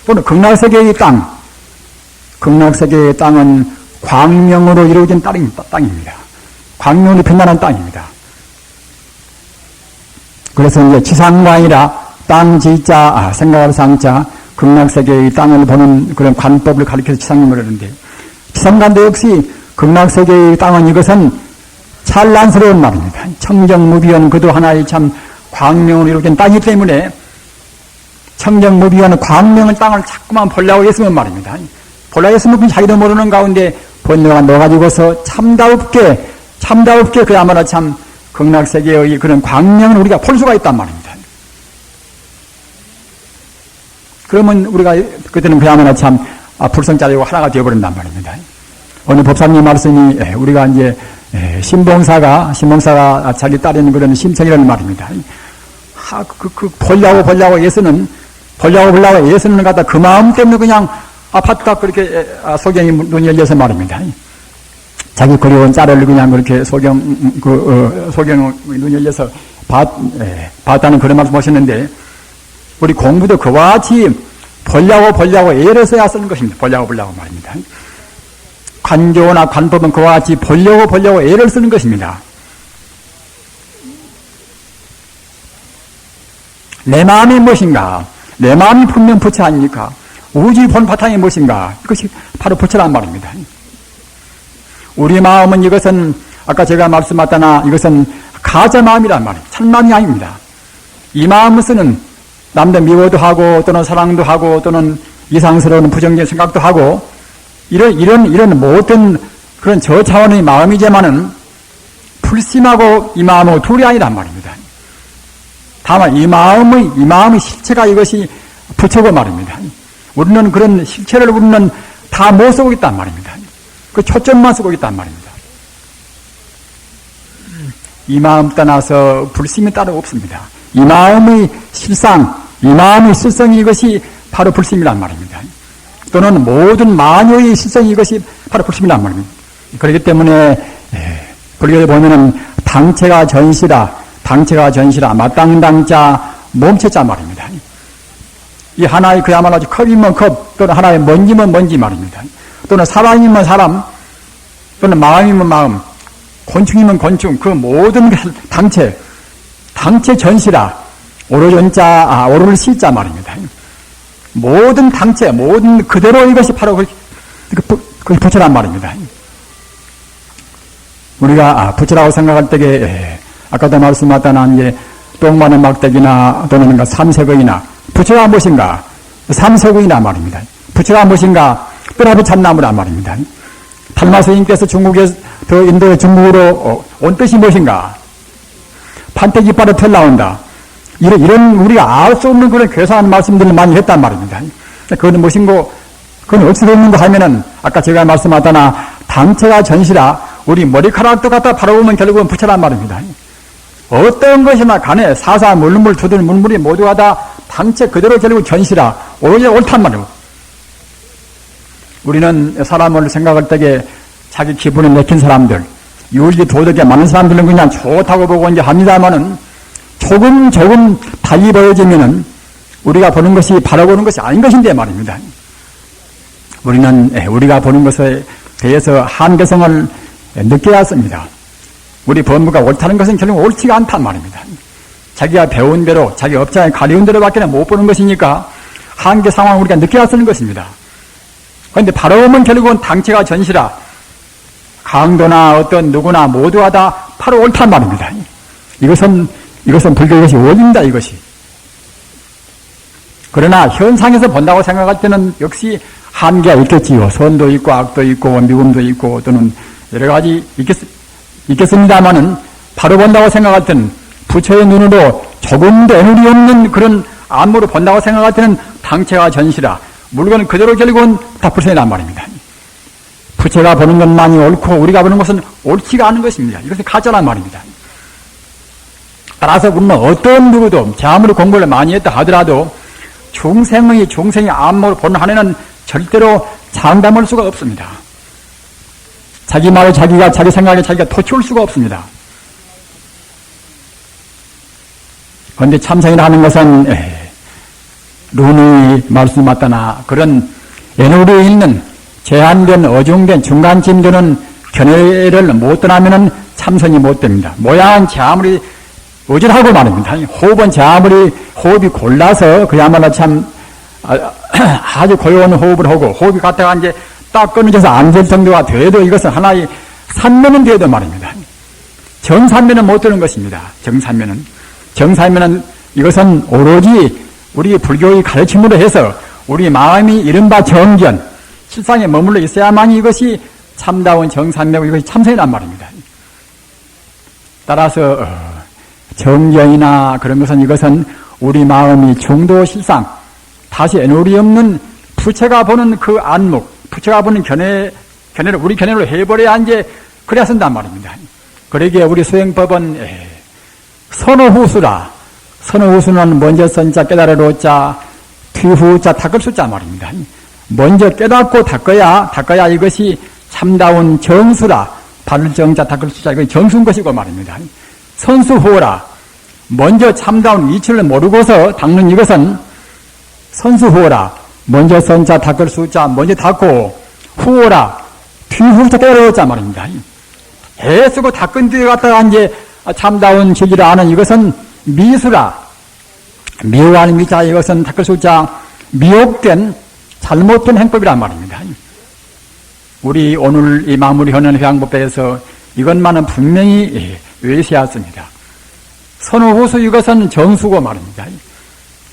또는 극락세계의 땅은 광명으로 이루어진 땅입니다. 광명으로 빛나는 땅입니다. 그래서 이제 지상과 아니라 땅 지자 생각할 상자 극락세계의 땅을 보는 그런 관법을 가리켜서 지상명을 하는데 지상관도 역시 극락세계의 땅은 이것은 찬란스러운 말입니다. 청정무비한 그도 하나의 참 광명으로 이루어진 땅이기 때문에 청정무비한 광명의 땅을 자꾸만 보려고 했으면 말입니다. 보려고 했으면 자기도 모르는 가운데 번뇌가 넣어가지고서 참다웁게 그야말로 참 극락세계의 그런 광명을 우리가 볼 수가 있단 말입니다. 그러면 우리가 그때는 그야말로 참 불성자리고 하나가 되어버린단 말입니다. 어느 법사님 말씀이 우리가 이제 신봉사가 자기 따르는 그런 심청이라는 말입니다. 보려고 예수는 갖다 그 마음 때문에 그냥 아파트가 그렇게 소경이 눈이 열려서 말입니다. 자기 그리운 짤을 그냥 그렇게 소경 눈이 열려서 봤다는 그런 말씀 하셨는데 우리 공부도 그와 같이 보려고 애를 써야 쓰는 것입니다. 보려고 말입니다. 관조나 관법은 그와 같이 보려고 애를 쓰는 것입니다. 내 마음이 무엇인가? 내 마음이 분명 부처 아닙니까? 우주의 본 바탕이 무엇인가? 이것이 바로 부처란 말입니다. 우리 마음은 이것은 아까 제가 말씀하셨다나 이것은 가짜 마음이란 말이에요. 참마음이 아닙니다. 이 마음을 쓰는 남들 미워도 하고 또는 사랑도 하고 또는 이상스러운 부정적인 생각도 하고 이런 모든 그런 저차원의 마음이지만은 불심하고 이 마음하고 둘이 아니란 말입니다. 다만 이 마음의 실체가 이것이 부처고 말입니다. 우리는 그런 실체를 우리는 다 못 쓰고 있단 말입니다. 그 초점만 쓰고 있단 말입니다. 이 마음 떠나서 불심이 따로 없습니다. 이 마음의 실상, 이 마음의 실성이 이것이 바로 불심이란 말입니다. 또는 모든 마녀의 실성이 이것이 바로 불심이란 말입니다. 그렇기 때문에 불교에 보면은 당체가 전시라 마땅당자 몸체자 말입니다. 이 하나의 그야말로 컵이면 컵 또는 하나의 먼지면 먼지 말입니다. 또는 사람이면 사람 또는 마음이면 마음 곤충이면 곤충 그 모든 당체 당체 전시라. 오로전자, 오로를 시자 말입니다. 모든 당체, 모든 그대로 이것이 바로 그 부처란 말입니다. 우리가 부처라고 생각할 때에 아까도 말씀하던 이제 똥 많은 막대기나 또는 삼색의나 부처가 무엇인가? 삼색의나 말입니다. 부처가 무엇인가? 뼈라비 참나무란 말입니다. 달마 스님께서 인도의 중국으로 온 뜻이 무엇인가? 판때기 이빨에 털 나온다. 이런 우리가 알 수 없는 그런 괴상한 말씀들을 많이 했단 말입니다. 그건 무엇인고, 그건 어찌 됐는가 하면은, 아까 제가 말씀하다나, 당체가 전시라, 우리 머리카락도 갖다 바라보면 결국은 부처란 말입니다. 어떤 것이나 간에 사사, 물물, 두들, 물물이 모두가 다 당체 그대로 결국 전시라, 오로지 옳단 말이에요. 우리는 사람을 생각할 때에 자기 기분에 내킨 사람들, 윤리 도덕에 많은 사람들은 그냥 좋다고 보고 이제 합니다만은 조금 달리 보여지면은 우리가 보는 것이 바라보는 것이 아닌 것인데 말입니다. 우리는 우리가 보는 것에 대해서 한계성을 느껴야 합니다. 우리 법무가 옳다는 것은 결국 옳지가 않단 말입니다. 자기가 배운 대로, 자기 업장에 가려운 대로밖에 못 보는 것이니까 한계 상황을 우리가 느껴야 쓰는 것입니다. 그런데 바라보면 결국은 당체가 전시라, 강도나 어떤 누구나 모두가 다 바로 옳단 말입니다. 이것은 불교 이것이 원인다 이것이. 그러나 현상에서 본다고 생각할 때는 역시 한계가 있겠지요. 선도 있고 악도 있고 미움도 있고 또는 여러 가지 있겠습니다만은 바로 본다고 생각할 때는 부처의 눈으로 조금도 애누리 없는 그런 안무로 본다고 생각할 때는 당체가 전시라. 물건 그대로 결국은 다 부처이란 말입니다. 부처가 보는 것만이 옳고 우리가 보는 것은 옳지가 않은 것입니다. 이것은 가짜란 말입니다. 따라서 우리는 어떤 누구도 아무리 공부를 많이 했다 하더라도 중생의 안목을 보는 한에는 절대로 장담할 수가 없습니다. 자기 말을 자기 생각에 자기가 토치올 수가 없습니다. 그런데 참선이라는 것은 룬이 말씀하다나 그런 애누리에 있는 제한된 어중된 중간쯤 되는 견해를 못 떠나면은 참선이 못 됩니다. 모양은 제 아무리 어질하고 말입니다. 호흡은 제 아무리 호흡이 골라서 그야말로 참 아주 고요한 호흡을 하고 호흡이 갔다가 이제 딱 끊어져서 안 될 정도가 돼도 이것은 하나의 산면은 돼도 말입니다. 정산면은 못 되는 것입니다. 정산면은 이것은 오로지 우리 불교의 가르침으로 해서 우리 마음이 이른바 정견 실상에 머물러 있어야만 이것이 참다운 정산매고 이것이 참선이란 말입니다. 따라서 정견이나 그런 것은 이것은 우리 마음이 중도 실상 다시 애누리 없는 부처가 보는 그 안목, 부처가 보는 견해를 우리 견해로 해버려야 이제 그래야 쓴단 말입니다. 그러기에 우리 수행법은 선어후수라. 선어후수는 먼저 선자 깨달으러 자 뒤후자 닦을 수자 말입니다. 먼저 깨닫고 닦아야 이것이 참다운 정수라. 바를 정자 닦을 수자 이거 정수인 것이고 말입니다. 선수후라. 먼저 참다운 이치를 모르고서 닦는 이것은 선수후라. 먼저 선자 닦을 수자 먼저 닦고 후오라. 뒤후자 깨달으자 말입니다. 애쓰고 닦은 뒤에 갔다가 이제 참다운 진리를 아는 이것은 미수라. 미워하는 미자 이것은 닦을 수자 미혹된 잘못된 행법이란 말입니다. 우리 오늘 이 마무리하는 회양법에서 이것만은 분명히 외세했습니다. 선호후수 이것은 정수고 말입니다.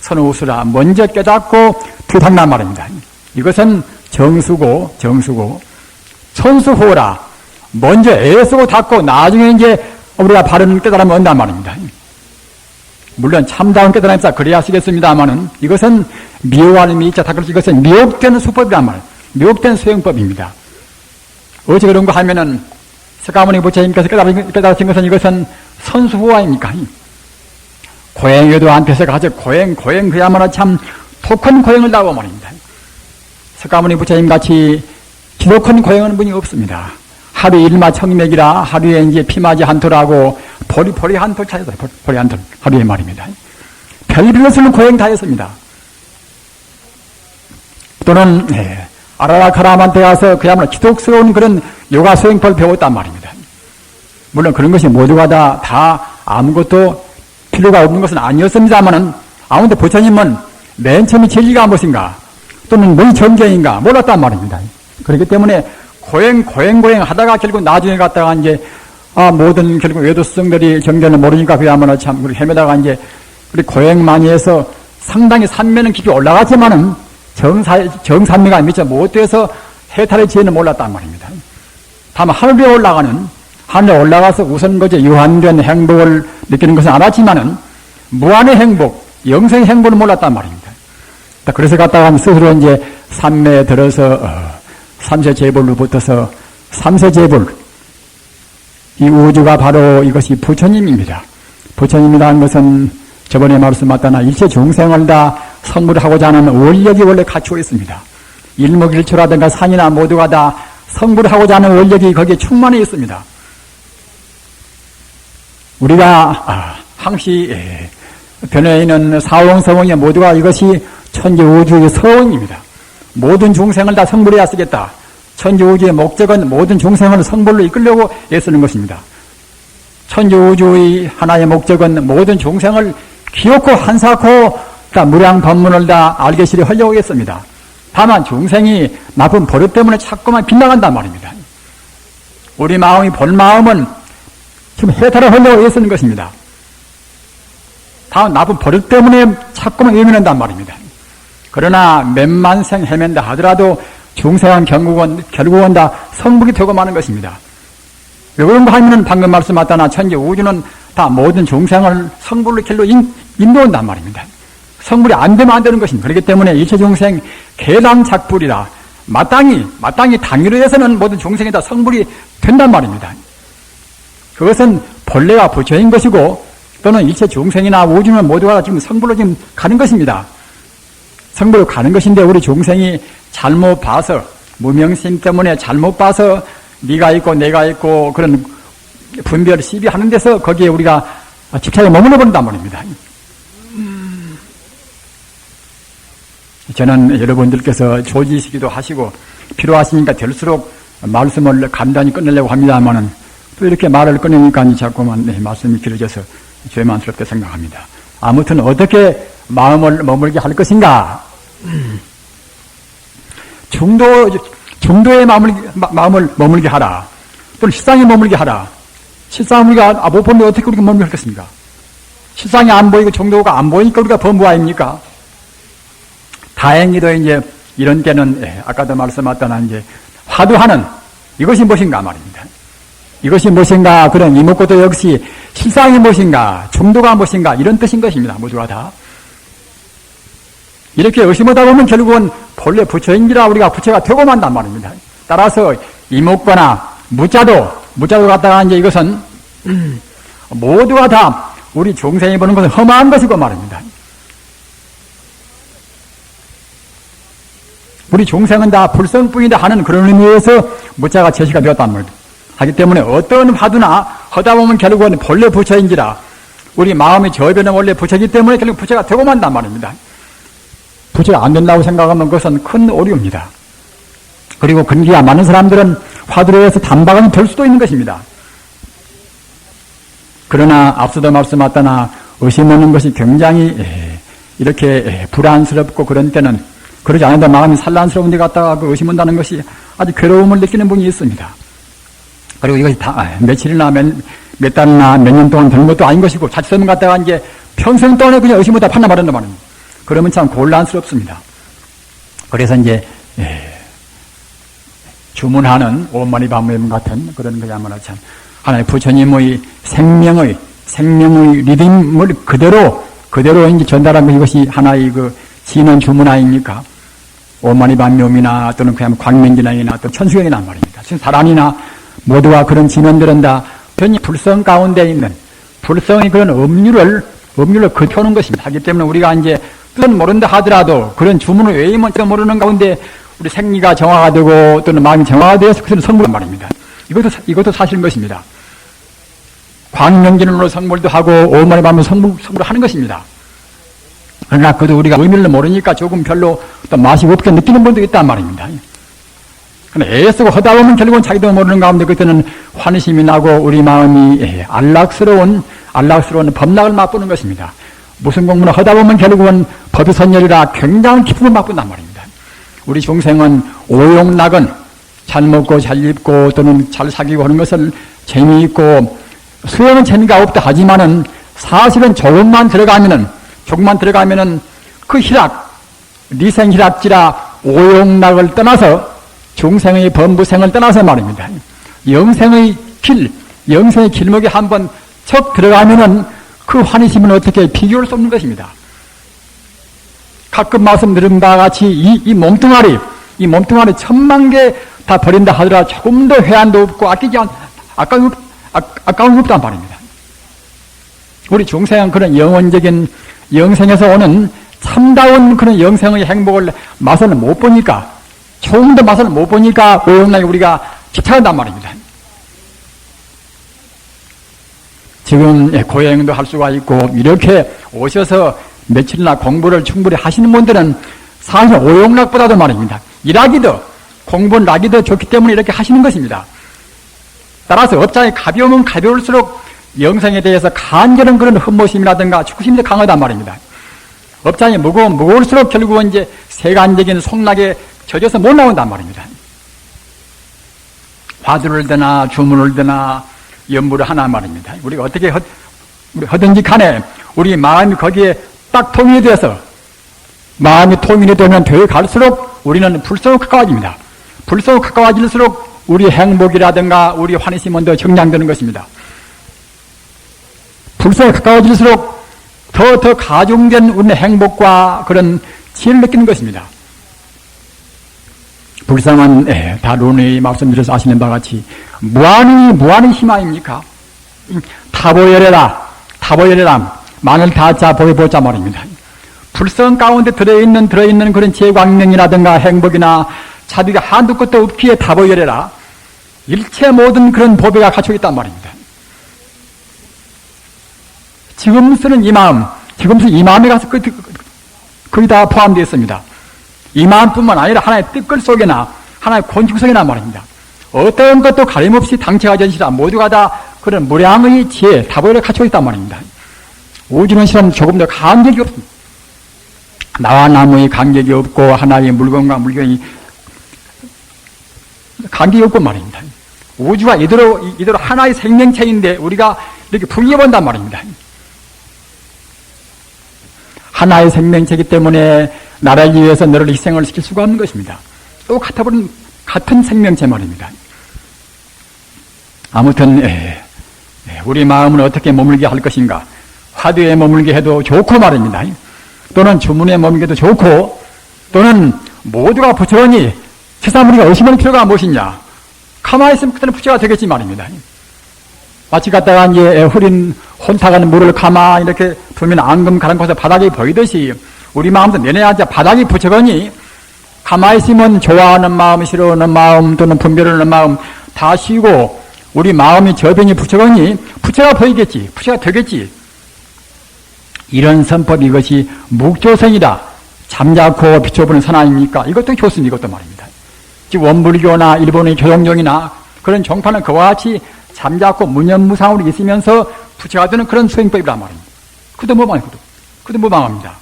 선호후수라 먼저 깨닫고 뒤닦란 말입니다. 이것은 정수고 선수호라 먼저 애쓰고 닦고 나중에 이제 우리가 바른 깨달음을 얻는단 말입니다. 물론 참다운 깨달음이자 그래야 하시겠습니다만은 이것은 미워하는 미자 닦을 이것은 미혹된 수법이란 말이에요. 미혹된 수행법입니다. 어찌 그런가 하면은 석가모니 부처님께서 깨달으신 것은 이것은 선수호화입니까? 고행에도 안패서 가서 고행 그야말로 참 독한 고행을 나오고 말입니다. 석가모니 부처님 같이 기독한 고행하는 분이 없습니다. 하루 일마 청맥이라 하루에 이제 피맞이 한 톨하고 보리 한 톨 차였어요. 보리 한 톨. 하루에 말입니다. 별별로 쓰는 고행 다 했습니다. 또는, 아라라카라한테 가서 그야말로 기독스러운 그런 요가 수행법을 배웠단 말입니다. 물론 그런 것이 모두가 다 아무것도 필요가 없는 것은 아니었습니다만은 아무튼 부처님은 맨 처음에 진리가 무엇인가 또는 뭐의 정경인가 몰랐단 말입니다. 그렇기 때문에 고행 하다가 결국 나중에 갔다가 이제 모든 결국 외도수성들이 정견을 모르니까 그야말로 참 우리 헤매다가 이제 우리 고행 많이 해서 상당히 산매는 깊이 올라갔지만은 정산미가 미처 못 돼서 해탈의 지혜는 몰랐단 말입니다. 다만 하늘에 올라가서 우선 그저 유한된 행복을 느끼는 것은 알았지만은 무한의 행복, 영생의 행복을 몰랐단 말입니다. 그래서 갔다가 스스로 이제 산매에 들어서 삼세제불로 붙어서 삼세제불 이 우주가 바로 이것이 부처님입니다. 부처님이라는 것은 저번에 말씀하셨다나 일체 중생을 다 성불하고자 하는 원력이 원래 갖추어 있습니다. 일목일초라든가 산이나 모두가 다 성불하고자 하는 원력이 거기에 충만해 있습니다. 우리가 항시 변해에 있는 사원성원이 모두가 이것이 천지우주의 서원입니다. 모든 중생을 다 성불해야 쓰겠다. 천지우주의 목적은 모든 중생을 성불로 이끌려고 애쓰는 것입니다. 천지우주의 하나의 목적은 모든 중생을 기어코 한사코 다 무량법문을 다 알게시려 하려고 했습니다. 다만 중생이 나쁜 버릇 때문에 자꾸만 빗나간단 말입니다. 우리 마음이 본 마음은 지금 해탈을 하려고 애쓰는 것입니다. 다만 나쁜 버릇 때문에 자꾸만 외면한단 말입니다. 그러나 몇만생 헤맨다 하더라도 중생은 결국은 다 성불이 되고 마는 것입니다. 왜 그런가 하면은 방금 말씀하셨다나 천지 우주는 다 모든 중생을 성불로 길로 인도한단 말입니다. 성불이 안 되면 안 되는 것입니다. 그렇기 때문에 일체 중생 계당작불이라 마땅히 당위로 해서는 모든 중생이 다 성불이 된단 말입니다. 그것은 본래가 부처인 것이고 또는 일체 중생이나 우주는 모두가 지금 성불로 지금 가는 것입니다. 성불로 가는 것인데 우리 중생이 잘못 봐서 무명심 때문에 잘못 봐서 네가 있고 내가 있고 그런 분별 시비하는 데서 거기에 우리가 집착에 머물러 버린단 말입니다. 저는 여러분들께서 조지시기도 하시고 필요하시니까 될수록 말씀을 간단히 끝내려고 합니다만은 또 이렇게 말을 꺼내니까 자꾸만 말씀이 길어져서 죄만스럽게 생각합니다. 아무튼 어떻게 마음을 머물게 할 것인가? 중도의 마음을 머물게 하라. 또는 실상에 머물게 하라. 실상을 우리가 못 보면 어떻게 우리가 머물게 하겠습니까? 실상이 안 보이고 중도가 안 보이니까 우리가 범부 아닙니까? 다행히도 이제 이런 때는 아까도 말씀하셨던 이제 화두하는 이것이 무엇인가 말입니다. 이것이 무엇인가 그런 이목구도 역시 실상이 무엇인가 중도가 무엇인가 이런 뜻인 것입니다. 모두가 다. 이렇게 의심하다 보면 결국은 본래 부처인지라 우리가 부처가 되고 만단 말입니다. 따라서 이목구나 무자도 갖다가 이제 이것은 모두가 다 우리 중생이 보는 것은 험한 것이고 말입니다. 우리 중생은 다 불성뿐이다 하는 그런 의미에서 무자가 제시가 되었단 말입니다. 하기 때문에 어떤 화두나 하다 보면 결국은 본래 부처인지라 우리 마음의 저변은 원래 부처이기 때문에 결국 부처가 되고 만단 말입니다. 부처가 안 된다고 생각하면 그것은 큰 오류입니다. 그리고 근기가 많은 사람들은 화두로 해서 단박은 될 수도 있는 것입니다. 그러나 앞서도 말씀하셨다나 의심하는 것이 굉장히 이렇게 불안스럽고 그런 때는 그러지 않아도 마음이 산란스러운 데 갔다가 그 의심한다는 것이 아주 괴로움을 느끼는 분이 있습니다. 그리고 이것이 다 며칠이나 몇 달이나 몇 년 동안 되는 것도 아닌 것이고 자칫하면 갔다가 이제 평생 동안에 그냥 의심하다 판단받는단 말입니다. 그러면 참 곤란스럽습니다. 그래서 이제 주문하는 오만이 밤모임 같은 그런 그야말로 참 하나의 부처님의 생명의 리듬을 그대로 이제 전달한 것 이것이 하나의 그 진원 주문 아닙니까? 오만이 밤묘이나 또는 그냥 광명진왕이나 또 천수경이나 말입니다. 사란이나 모두가 그런 진원들은 다 전히 불성 가운데 있는 불성의 그런 음률을 겉혀오는 것입니다. 하기 때문에 우리가 이제 뜻은 모른다 하더라도 그런 주문을 외우면 모르는 가운데 우리 생리가 정화가 되고 또는 마음이 정화가 되어서 그것은 성불한 말입니다. 이것도 사실인 것입니다. 광명진원으로 성불도 하고 오만이 밤으로 성불을 하는 것입니다. 그러나 그래도 우리가 의미를 모르니까 조금 별로 또 맛이 없게 느끼는 분도 있단 말입니다. 그러나 애쓰고 하다 보면 결국은 자기도 모르는 가운데 그때는 환심이 나고 우리 마음이 안락스러운 안락스러운 법락을 맛보는 것입니다. 무슨 공부를 하다 보면 결국은 법의 선열이라 굉장한 기쁨을 맛본단 말입니다. 우리 중생은 오용락은 잘 먹고 잘 입고 또는 잘 사귀고 하는 것을 재미있고 수행은 재미가 없다 하지만은 사실은 조금만 들어가면은 그 희락, 리생희락지라 오용락을 떠나서 중생의 범부생을 떠나서 말입니다. 영생의 길목에 한번 척 들어가면은 그 환희심은 어떻게 비교할 수 없는 것입니다. 가끔 말씀드린 바와 같이 이 몸뚱아리 10,000만 개 다 버린다 하더라도 조금 더 회한도 없고 아까운 없단 말입니다. 우리 중생은 그런 영원적인 영생에서 오는 참다운 그런 영생의 행복을 맛을 못 보니까 조금 더 맛을 못 보니까 오용락에 우리가 집착한단 말입니다. 지금 고행도 할 수가 있고 이렇게 오셔서 며칠이나 공부를 충분히 하시는 분들은 사실 오용락보다도 말입니다. 일하기도 공부는 낙이 더 좋기 때문에 이렇게 하시는 것입니다. 따라서 업장이 가벼우면 가벼울수록 영생에 대해서 간절한 그런 흠모심이라든가 축구심이 강하단 말입니다. 업장이 무거우면 무거울수록 결국은 이제 세간적인 속락에 젖어서 못 나온단 말입니다. 화두를 드나 주문을 드나 연부를 하나 말입니다. 우리가 어떻게 하든지 간에 우리 마음이 거기에 딱 통일이 돼서 마음이 통일이 되면 되어 갈수록 우리는 불성으로 가까워집니다. 불성으로 가까워질수록 우리 행복이라든가 우리 환희심은 더 정량되는 것입니다. 불성에 가까워질수록 더 가중된 우리의 행복과 그런 지혜를 느끼는 것입니다. 불성은 다 론의 말씀드려서 아시는 바와 같이 무한의 힘 아닙니까? 타보열해라 만을 다자 보여보자 말입니다. 불성 가운데 들어있는 그런 재광명이라든가 행복이나 자비가 한두 끝도 없기에 타보열해라. 일체 모든 그런 보배가 갖추고 있단 말입니다. 지금 쓰는 이 마음에 가서 거의 다 포함되어 있습니다. 이 마음뿐만 아니라 하나의 뜻글 속에나 하나의 곤충 속에나 말입니다. 어떤 것도 가림없이 당체가 전시라 모두가 다 그런 무량의 지혜, 다보를 갖추고 있단 말입니다. 우주는 실은 조금 더 간격이 없습니다. 나와 나무의 간격이 없고 하나의 물건과 물건이 간격이 없고 말입니다. 우주가 이대로 하나의 생명체인데 우리가 이렇게 분리해본단 말입니다. 하나의 생명체이기 때문에 나라를 위해서 너를 희생을 시킬 수가 없는 것입니다. 또 같은 생명체 말입니다. 아무튼 우리 마음은 어떻게 머물게 할 것인가? 화두에 머물게 해도 좋고 말입니다. 또는 주문에 머물게 해도 좋고 또는 모두가 부처러니 세상 우리가 의심할 필요가 무엇이냐? 가만히 있으면 그때는 부처가 되겠지 말입니다. 마치 갔다가 이제 흐린 혼탁한 물을 가만히 이렇게 두면 앙금 가는 곳에 바닥이 보이듯이 우리 마음도 내내 앉아 바닥이 부처거니 가만히 있으면 좋아하는 마음, 싫어하는 마음 또는 분별하는 마음 다 쉬고 우리 마음이 저변이 부처거니 부처가 보이겠지, 부처가 되겠지. 이런 선법 이것이 묵조성이다. 잠자코 비춰보는 선 아닙니까? 이것도 좋습니다. 이것도 말입니다. 즉 원불교나 일본의 교동종이나 그런 종파는 그와 같이 잠자코 무념무상으로 있으면서 부처가 되는 그런 수행법이란 말입니다. 그도 무방합니다.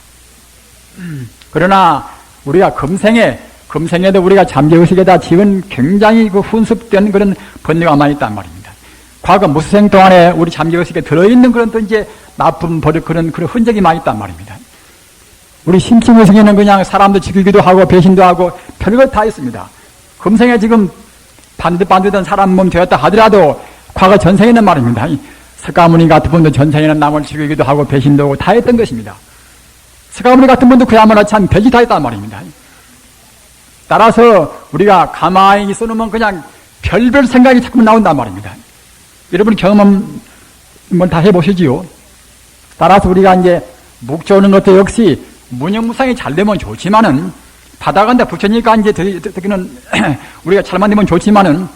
그러나 우리가 금생에도 우리가 잠재의식에다 지은 굉장히 그 훈습된 그런 번뇌가 많이 있단 말입니다. 과거 무수생 동안에 우리 잠재의식에 들어있는 그런 또 이제 나쁜 버릇 그런 흔적이 많이 있단 말입니다. 우리 심층의식에는 그냥 사람도 죽이기도 하고 배신도 하고 별것 다 있습니다. 금생에 지금 반듯반듯한 사람 몸 되었다 하더라도 과거 전생에는 말입니다. 석가모니 같은 분도 전생에는 남을 죽이기도 하고 배신도 하고 다 했던 것입니다. 석가모니 같은 분도 그야말로 참 별짓 다 했단 말입니다. 따라서 우리가 가만히 있어놓으면 그냥 별별 생각이 자꾸 나온단 말입니다. 여러분 경험 다 해보시지요. 따라서 우리가 이제 묵조는 것도 역시 무념무상이 잘 되면 좋지만은 바닥한데 부처니까 이제 듣기는 우리가 잘 만들면 좋지만은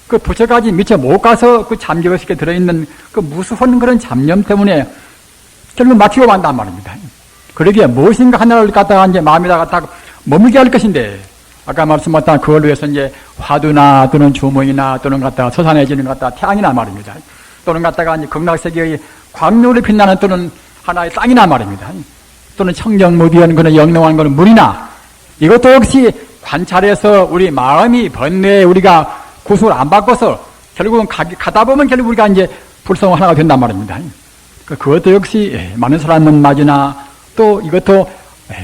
그 부처까지 미처 못 가서 그 잠재의식에 들어있는 그 무수한 그런 잡념 때문에 결국 막히고 만단 말입니다. 그러기에 무엇인가 하나를 갖다가 이제 마음에다 갖다가 머물게 할 것인데 아까 말씀하셨던 그걸 위해서 이제 화두나 또는 주몽이나 또는 갖다가 서산해지는 갖다가 태양이나 말입니다. 또는 갖다가 이제 극락세계의 광명으로 빛나는 또는 하나의 땅이나 말입니다. 또는 청정무비한 그런 영롱한 그런 물이나 이것도 역시 관찰해서 우리 마음이 번뇌에 우리가 구속을 안 바꿔서 결국은 가다 보면 결국 우리가 이제 불성 하나가 된단 말입니다. 그것도 역시 많은 사람은 맞으나 또 이것도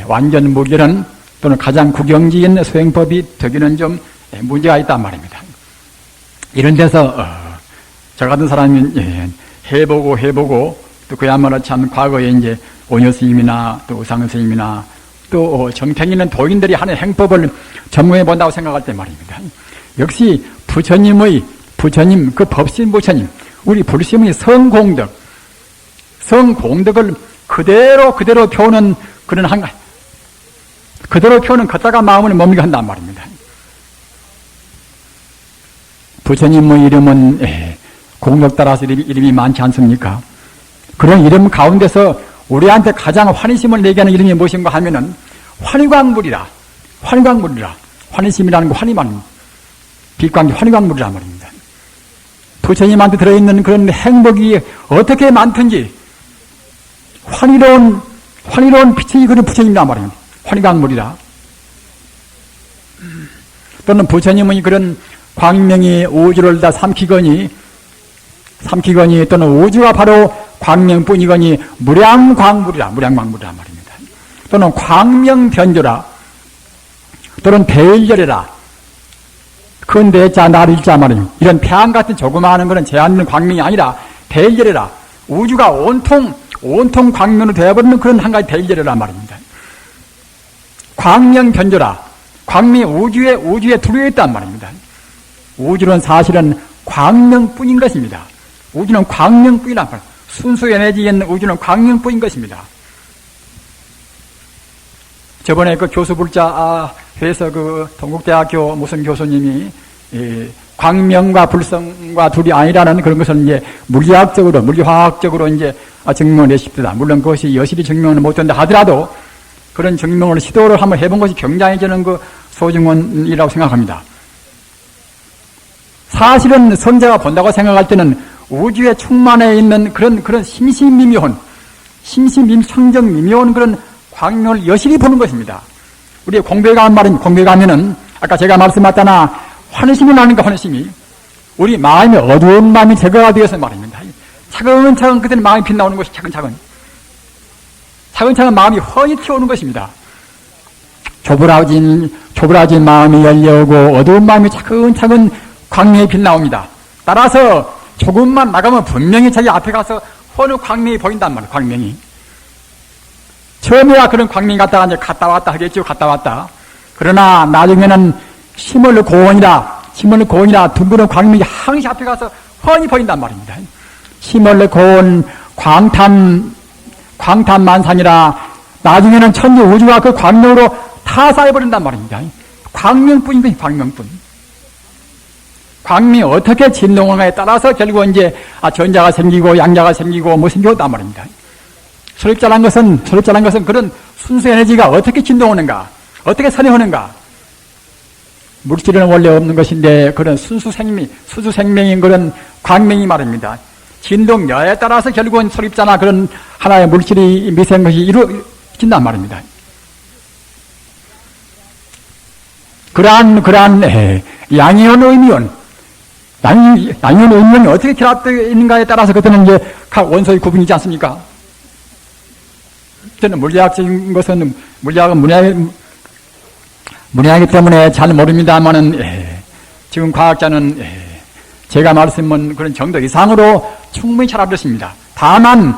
완전 무결한 또는 가장 국영지인 수행법이 되기는 좀 문제가 있단 말입니다. 이런 데서 저 같은 사람이 해보고 또 그야말로 참 과거에 이제 오녀 스님이나 또 우상 스님이나 또 정평 있는 도인들이 하는 행법을 점검해 본다고 생각할 때 말입니다. 역시 부처님 그 법신 부처님 우리 불심의 성공덕을 그대로 표현은 그런 그대로 표현은 걷다가 마음을 머물게 한단 말입니다. 부처님의 이름은 공덕 따라서 이름이 많지 않습니까? 그런 이름 가운데서 우리한테 가장 환희심을 내게 하는 이름이 무엇인가 하면은 환희광물이라. 환희심이라는 거 환희만 빛광기 환희광물이란 말입니다. 부처님한테 들어있는 그런 행복이 어떻게 많든지 환희로운 빛이 그런 부처님이란 말입니다. 환희광물이라. 또는 부처님의 그런 광명이 우주를 다 삼키거니 또는 우주가 바로 광명뿐이거니 무량광물이란 말입니다. 또는 광명변조라 또는 대일절이라 큰 대자 나를자 말입니다. 이런 태양 같은 조그마한 그런 제한된 광명이 아니라 대일절이라 우주가 온통 광명으로 되어버리는 그런 한 가지 대일절이란 말입니다. 광명변조라 광명이 우주에 들어있단 있단 말입니다. 우주는 사실은 광명뿐인 것입니다. 우주는 광명뿐이란 말입니다. 순수 에너지인 우주는 광명뿐인 것입니다. 저번에 그 교수불자 회에서 그 동국대학교 무슨 교수님이 광명과 불성과 둘이 아니라는 그런 것을 이제 물리화학적으로 이제 증명을 내십니다. 물론 그것이 여실히 증명을 못된다 하더라도 그런 증명을 시도를 한번 해본 것이 굉장히 저는 그 소중원이라고 생각합니다. 사실은 성자가 본다고 생각할 때는 우주에 충만해 있는 그런 심심미묘한 청정미묘한 그런 광명을 여실히 보는 것입니다. 우리 공부에 가면은 아까 제가 말씀하셨잖아 환희심이 나니까 환희심이 우리 마음이 어두운 마음이 제거가 되어서 말입니다. 차근차근 그때는 마음이 빛나오는 것이 차근차근 마음이 훤히 튀어오는 것입니다. 조브라진 마음이 열려오고 어두운 마음이 차근차근 광명이 빛나옵니다. 따라서 조금만 나가면 분명히 자기 앞에 가서 어느 광명이 보인단 말이에요. 광명이. 처음에야 그런 광명이 갔다 왔다 하겠죠. 갔다 왔다. 그러나 나중에는 힘을 고원이라 둥그런 광명이 항시 앞에 가서 훤히 보인단 말입니다. 힘을 고원 광탄만상이라 나중에는 천지 우주가 그 광명으로 타사해버린단 말입니다. 광명뿐인 것이 광명뿐. 광명이 어떻게 진동하냐에 따라서 결국 이제 전자가 생기고 양자가 생기고 뭐 생겼단 말입니다. 소립자란 것은 그런 순수 에너지가 어떻게 진동하는가, 어떻게 선행하는가. 물질은 원래 없는 것인데 그런 순수 생명인 그런 광명이 말입니다. 진동여에 따라서 결국은 소립자나 그런 하나의 물질이 미세한 것이 이루어진단 말입니다. 그러한 양이온 의미원이 어떻게 결합되어 있는가에 따라서 그때는 이제 각 원소의 구분이지 않습니까? 저는 물리학적인 것은 물리학은 문외하기 때문에 잘 모릅니다만은 지금 과학자는 제가 말씀은 그런 정도 이상으로 충분히 잘 알았습니다. 다만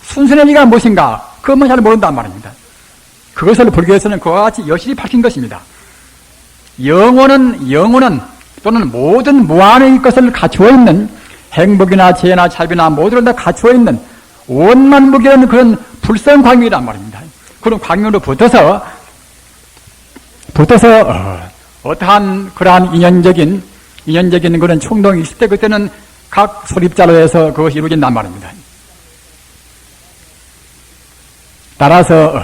순수에너지가 무엇인가 그것만 잘 모른단 말입니다. 그것을 불교에서는 그와 같이 여실히 밝힌 것입니다. 영혼은 또는 모든 무한의 것을 갖추어 있는 행복이나 재나 자비나 모두를 다 갖추어 있는 원만무결한 그런 불성광명이란 말입니다. 그런 광명으로 붙어서 어떠한 그러한 인연적인 그런 충동이 있을 때 그때는 각 소립자로 해서 그것이 이루어진단 말입니다. 따라서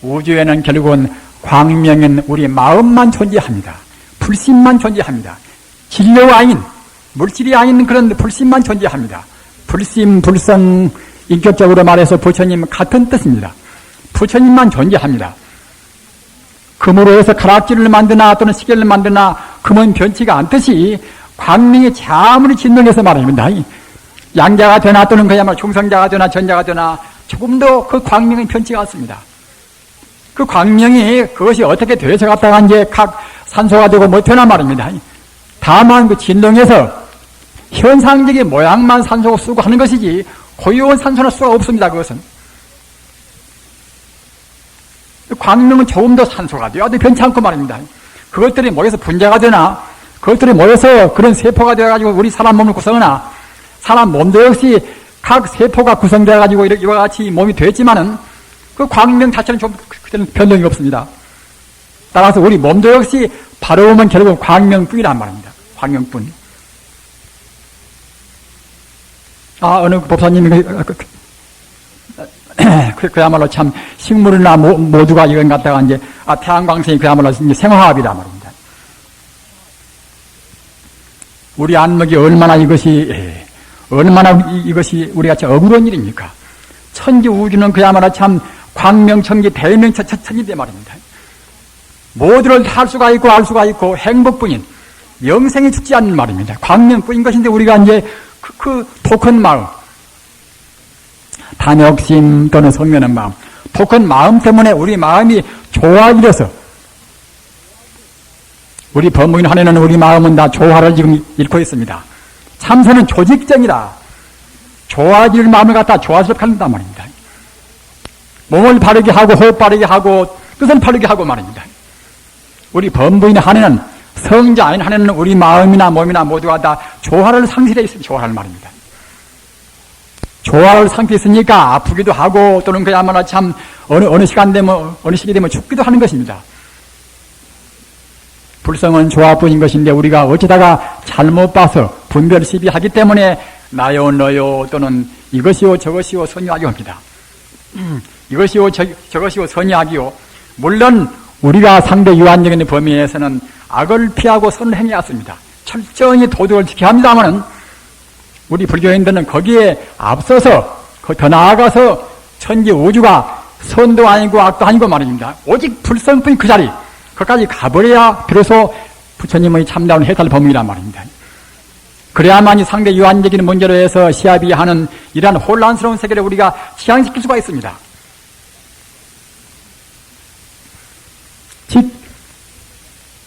우주에는 결국은 광명은 우리 마음만 존재합니다. 불심만 존재합니다. 진료가 아닌 물질이 아닌 그런 불심만 존재합니다. 불심, 불성, 인격적으로 말해서 부처님 같은 뜻입니다. 부처님만 존재합니다. 금으로 해서 가락지를 만드나 또는 시계를 만드나 금은 변치가 않듯이 광명이 아무리 진동해서 말합니다. 양자가 되나 또는 그야말로 중성자가 되나 전자가 되나 조금도 그 광명이 변치가 않습니다. 그 광명이 그것이 어떻게 되어서 갔다가 이제 각 산소가 되고 뭐 되나 말입니다. 다만 그 진동에서 현상적인 모양만 산소가 쓰고 하는 것이지 고유한 산소는 수가 없습니다. 그것은. 광명은 조금 더 산소가 돼요. 아주 변치 않고 말입니다. 그것들이 모여서 분자가 되나 그것들이 모여서 그런 세포가 되어가지고 우리 사람 몸을 구성하나 사람 몸도 역시 각 세포가 구성되어가지고 이와 같이 몸이 되었지만은 그 광명 자체는 좀 변동이 없습니다. 따라서 우리 몸도 역시 바로 보면 결국 광명뿐이란 말입니다. 광명뿐. 어느 법사님이 그야말로 참 식물이나 모두가 이건 갖다가 이제 태양광선이 그야말로 이제 생화합이란 말입니다. 우리 안목이 얼마나 이것이 우리가 참 억울한 일입니까? 천지 우주는 그야말로 참 광명천지 대명천지인데 말입니다. 모두를 할 수가 있고 알 수가 있고 행복뿐인 영생이 죽지 않는 말입니다. 광명뿐인 것인데 우리가 이제 그 독한 마음, 탐욕심 또는 성면한 마음, 독한 마음 때문에 우리 마음이 조화이려서 우리 법무인 한에는 우리 마음은 다 조화를 지금 잃고 있습니다. 참선은 조직정이다. 좋아질 마음을 갖다 조화스럽게 한단 말입니다. 몸을 바르게 하고 호흡 바르게 하고 뜻을 바르게 하고 말입니다. 우리 법무인 한에는 성자인 한에는 우리 마음이나 몸이나 모두가 다 조화를 상실해 있습니다. 조화를 말입니다. 조화를 상실했으니까 아프기도 하고 또는 그야말로 참 어느 시간 되면 어느 시기 되면 죽기도 하는 것입니다. 불성은 조화뿐인 것인데 우리가 어쩌다가 잘못 봐서 분별 시비하기 때문에 나요 너요 또는 이것이요 저것이요 선의하기요 합니다. 이것이요 저것이요 선의하기요. 물론 우리가 상대 유한적인 범위에서는 악을 피하고 선을 행해야 합니다. 철저히 도덕을 지켜야 합니다마는 우리 불교인들은 거기에 앞서서 더 나아가서 천지 우주가 선도 아니고 악도 아니고 말입니다. 오직 불성뿐인 그 자리 거기까지 가버려야 비로소 부처님의 참다운 해탈 범위란 말입니다. 그래야만이 상대 유한적인 문제로 해서 시합이 하는 이러한 혼란스러운 세계를 우리가 지향시킬 수가 있습니다. 즉,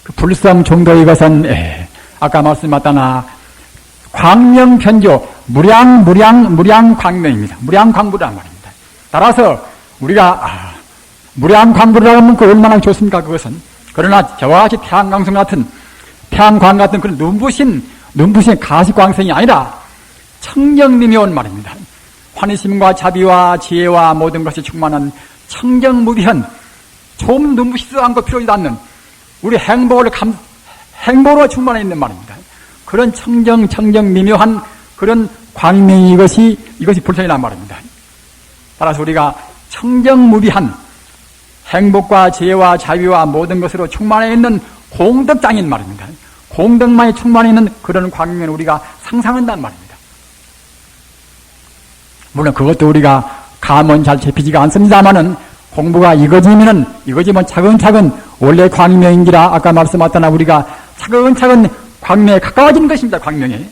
그 불성 정도 이것은 아까 말씀하셨다나 광명편조 무량광명입니다. 무량광부란 말입니다. 따라서 우리가 무량광부라고 하면 그 얼마나 좋습니까? 그것은. 그러나 저와 같이 태양광 같은 그런 눈부신 가시광선이 아니라 청정미묘한 말입니다. 환희심과 자비와 지혜와 모든 것이 충만한 청정무비한 좀 눈부시지도 않고 필요하지도 않는 우리 행복으로 충만해 있는 말입니다. 그런 청정미묘한 그런 광명이 이것이 불성이란 말입니다. 따라서 우리가 청정무비한 행복과 지혜와 자비와 모든 것으로 충만해 있는 공덕장인 말입니다. 공덕만이 충만해 있는 그런 광명을 우리가 상상한단 말입니다. 물론 그것도 우리가 감은 잘 잡히지가 않습니다만은 공부가 이거지면 차근차근 원래 광명인기라 아까 말씀하셨다나 우리가 차근차근 광명에 가까워지는 것입니다. 광명에.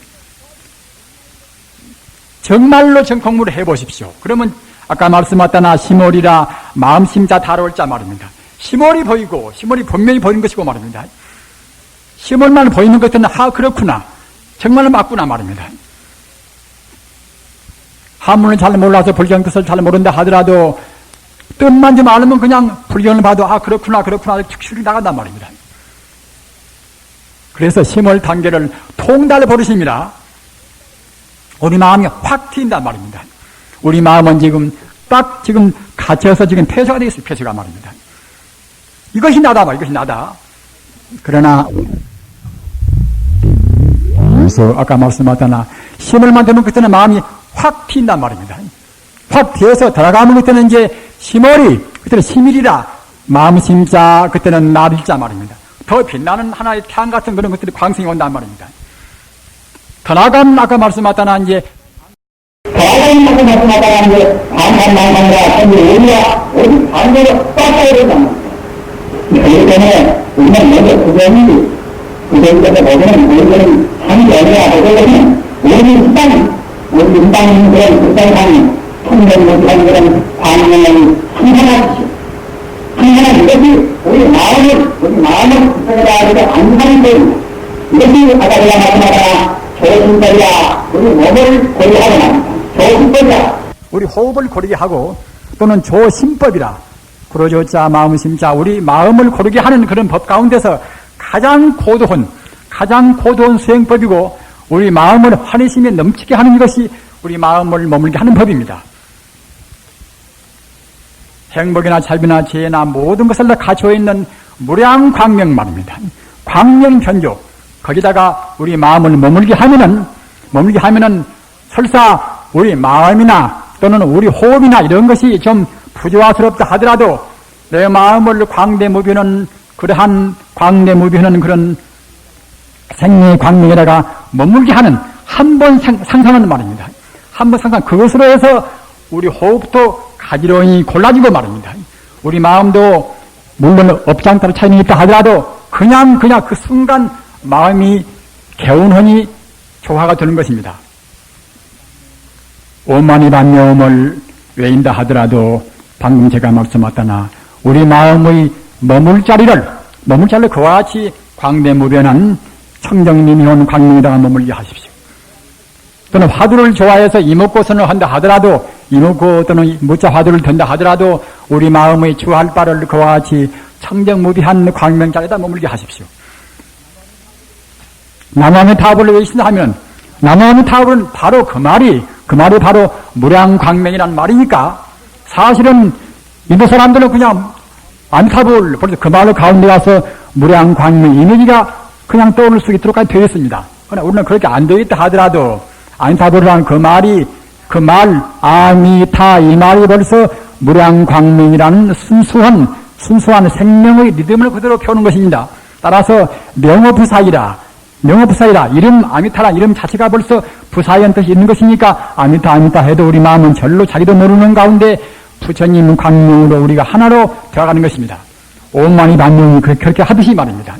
정말로 공부를 해보십시오. 그러면 아까 말씀하셨다나 심월이라 마음심자 다뤄올 자 말입니다. 심월이 보이고 심월이 분명히 보이는 것이고 말입니다. 심월만 보이는 것들은 그렇구나 정말로 맞구나 말입니다. 한문을 잘 몰라서 불경 뜻을 잘 모른다 하더라도 뜻만 좀 알면 그냥 불경을 봐도 그렇구나 축출이 나간단 말입니다. 그래서 심월 단계를 통달 버릇입니다. 우리 마음이 확 튄단 말입니다. 우리 마음은 지금 갇혀서 폐쇄가 되어 있어요. 폐쇄가 말입니다. 이것이 나다. 그러나 그래서 아까 말씀하셨다나 심을만 되면 그때는 마음이 확 튄단 말입니다. 확 튀어서 들어가면 그때는 이제 심월이 그때는 심일이라 마음심자 그때는 나일자 말입니다. 더 빛나는 하나의 태양 같은 그런 것들이 광성이 온단 말입니다. 더 나가면 아까 말씀하셨다나 이제 대단하고 말씀하다가 이제 반반반반이라 전부 우리가 어디 반대로 빠져야 된다. 그렇기 때문에 우리는 먼저 구정인데 보면 우리는 상대가 보면 우리 인당인 그런 국장상이 통념못한 그런 관념을 상상하십시오. 상상한 이것이 우리 마음을 국장에다 안상이 됩니다. 이것이 아까 제가 말씀하다가 조심벌이야 우리 몸을 고려하고 납니다. 조심벌이야 우리 호흡을 고르게 하고 또는 조심법이라 고르조자 마음심자 우리 마음을 고르게 하는 그런 법 가운데서 가장 고도한 수행법이고 우리 마음을 환희심에 넘치게 하는 것이 우리 마음을 머물게 하는 법입니다. 행복이나 자비나 지혜나 모든 것을 다 갖추어 있는 무량광명 말입니다. 광명변조 거기다가 우리 마음을 머물게 하면은 설사 우리 마음이나 또는 우리 호흡이나 이런 것이 좀 부조화스럽다 하더라도 내 마음을 광대무비하는 그러한 광대무비하는 그런 생명의 광명에다가 머물게 하는 한 번 상상하는 말입니다. 한 번 상상 그것으로 해서 우리 호흡도 가지런히 골라지고 말입니다. 우리 마음도 물론 업장 따라 차이는 있다 하더라도 그냥 그 순간 마음이 개운하니 조화가 되는 것입니다. 오만이 반려음을 외인다 하더라도 방금 제가 말씀하셨다나 우리 마음의 머물 자리를 그와 같이 광대무변한 청정미미온 광명에다가 머물게 하십시오. 또는 화두를 좋아해서 이목고선을 한다 하더라도 이목고 또는 무자 화두를 든다 하더라도 우리 마음의 주할 바를 그와 같이 청정무비한 광명 자리에다 머물게 하십시오. 남함의 타업을 외신다 하면 남함의 타업은 바로 그 말이 바로 무량광명이라는 말이니까 사실은 인도 사람들은 그냥 안타불 벌써 그 말 가운데 가서 무량광명 이미지가 그냥 떠오를 수 있도록까지 되어 있습니다. 그러나 우리는 그렇게 안 되어 있다 하더라도 안타불이라는 그 말 아미타 이 말이 벌써 무량광명이라는 순수한 생명의 리듬을 그대로 펴는 것입니다. 따라서 명어부사이라 이름 아미타라 이름 자체가 벌써 부사연 뜻이 있는 것이니까 아미타 해도 우리 마음은 절로 자기도 모르는 가운데 부처님 광명으로 우리가 하나로 들어가는 것입니다. 오만이 반명이 그렇게 하듯이 말입니다.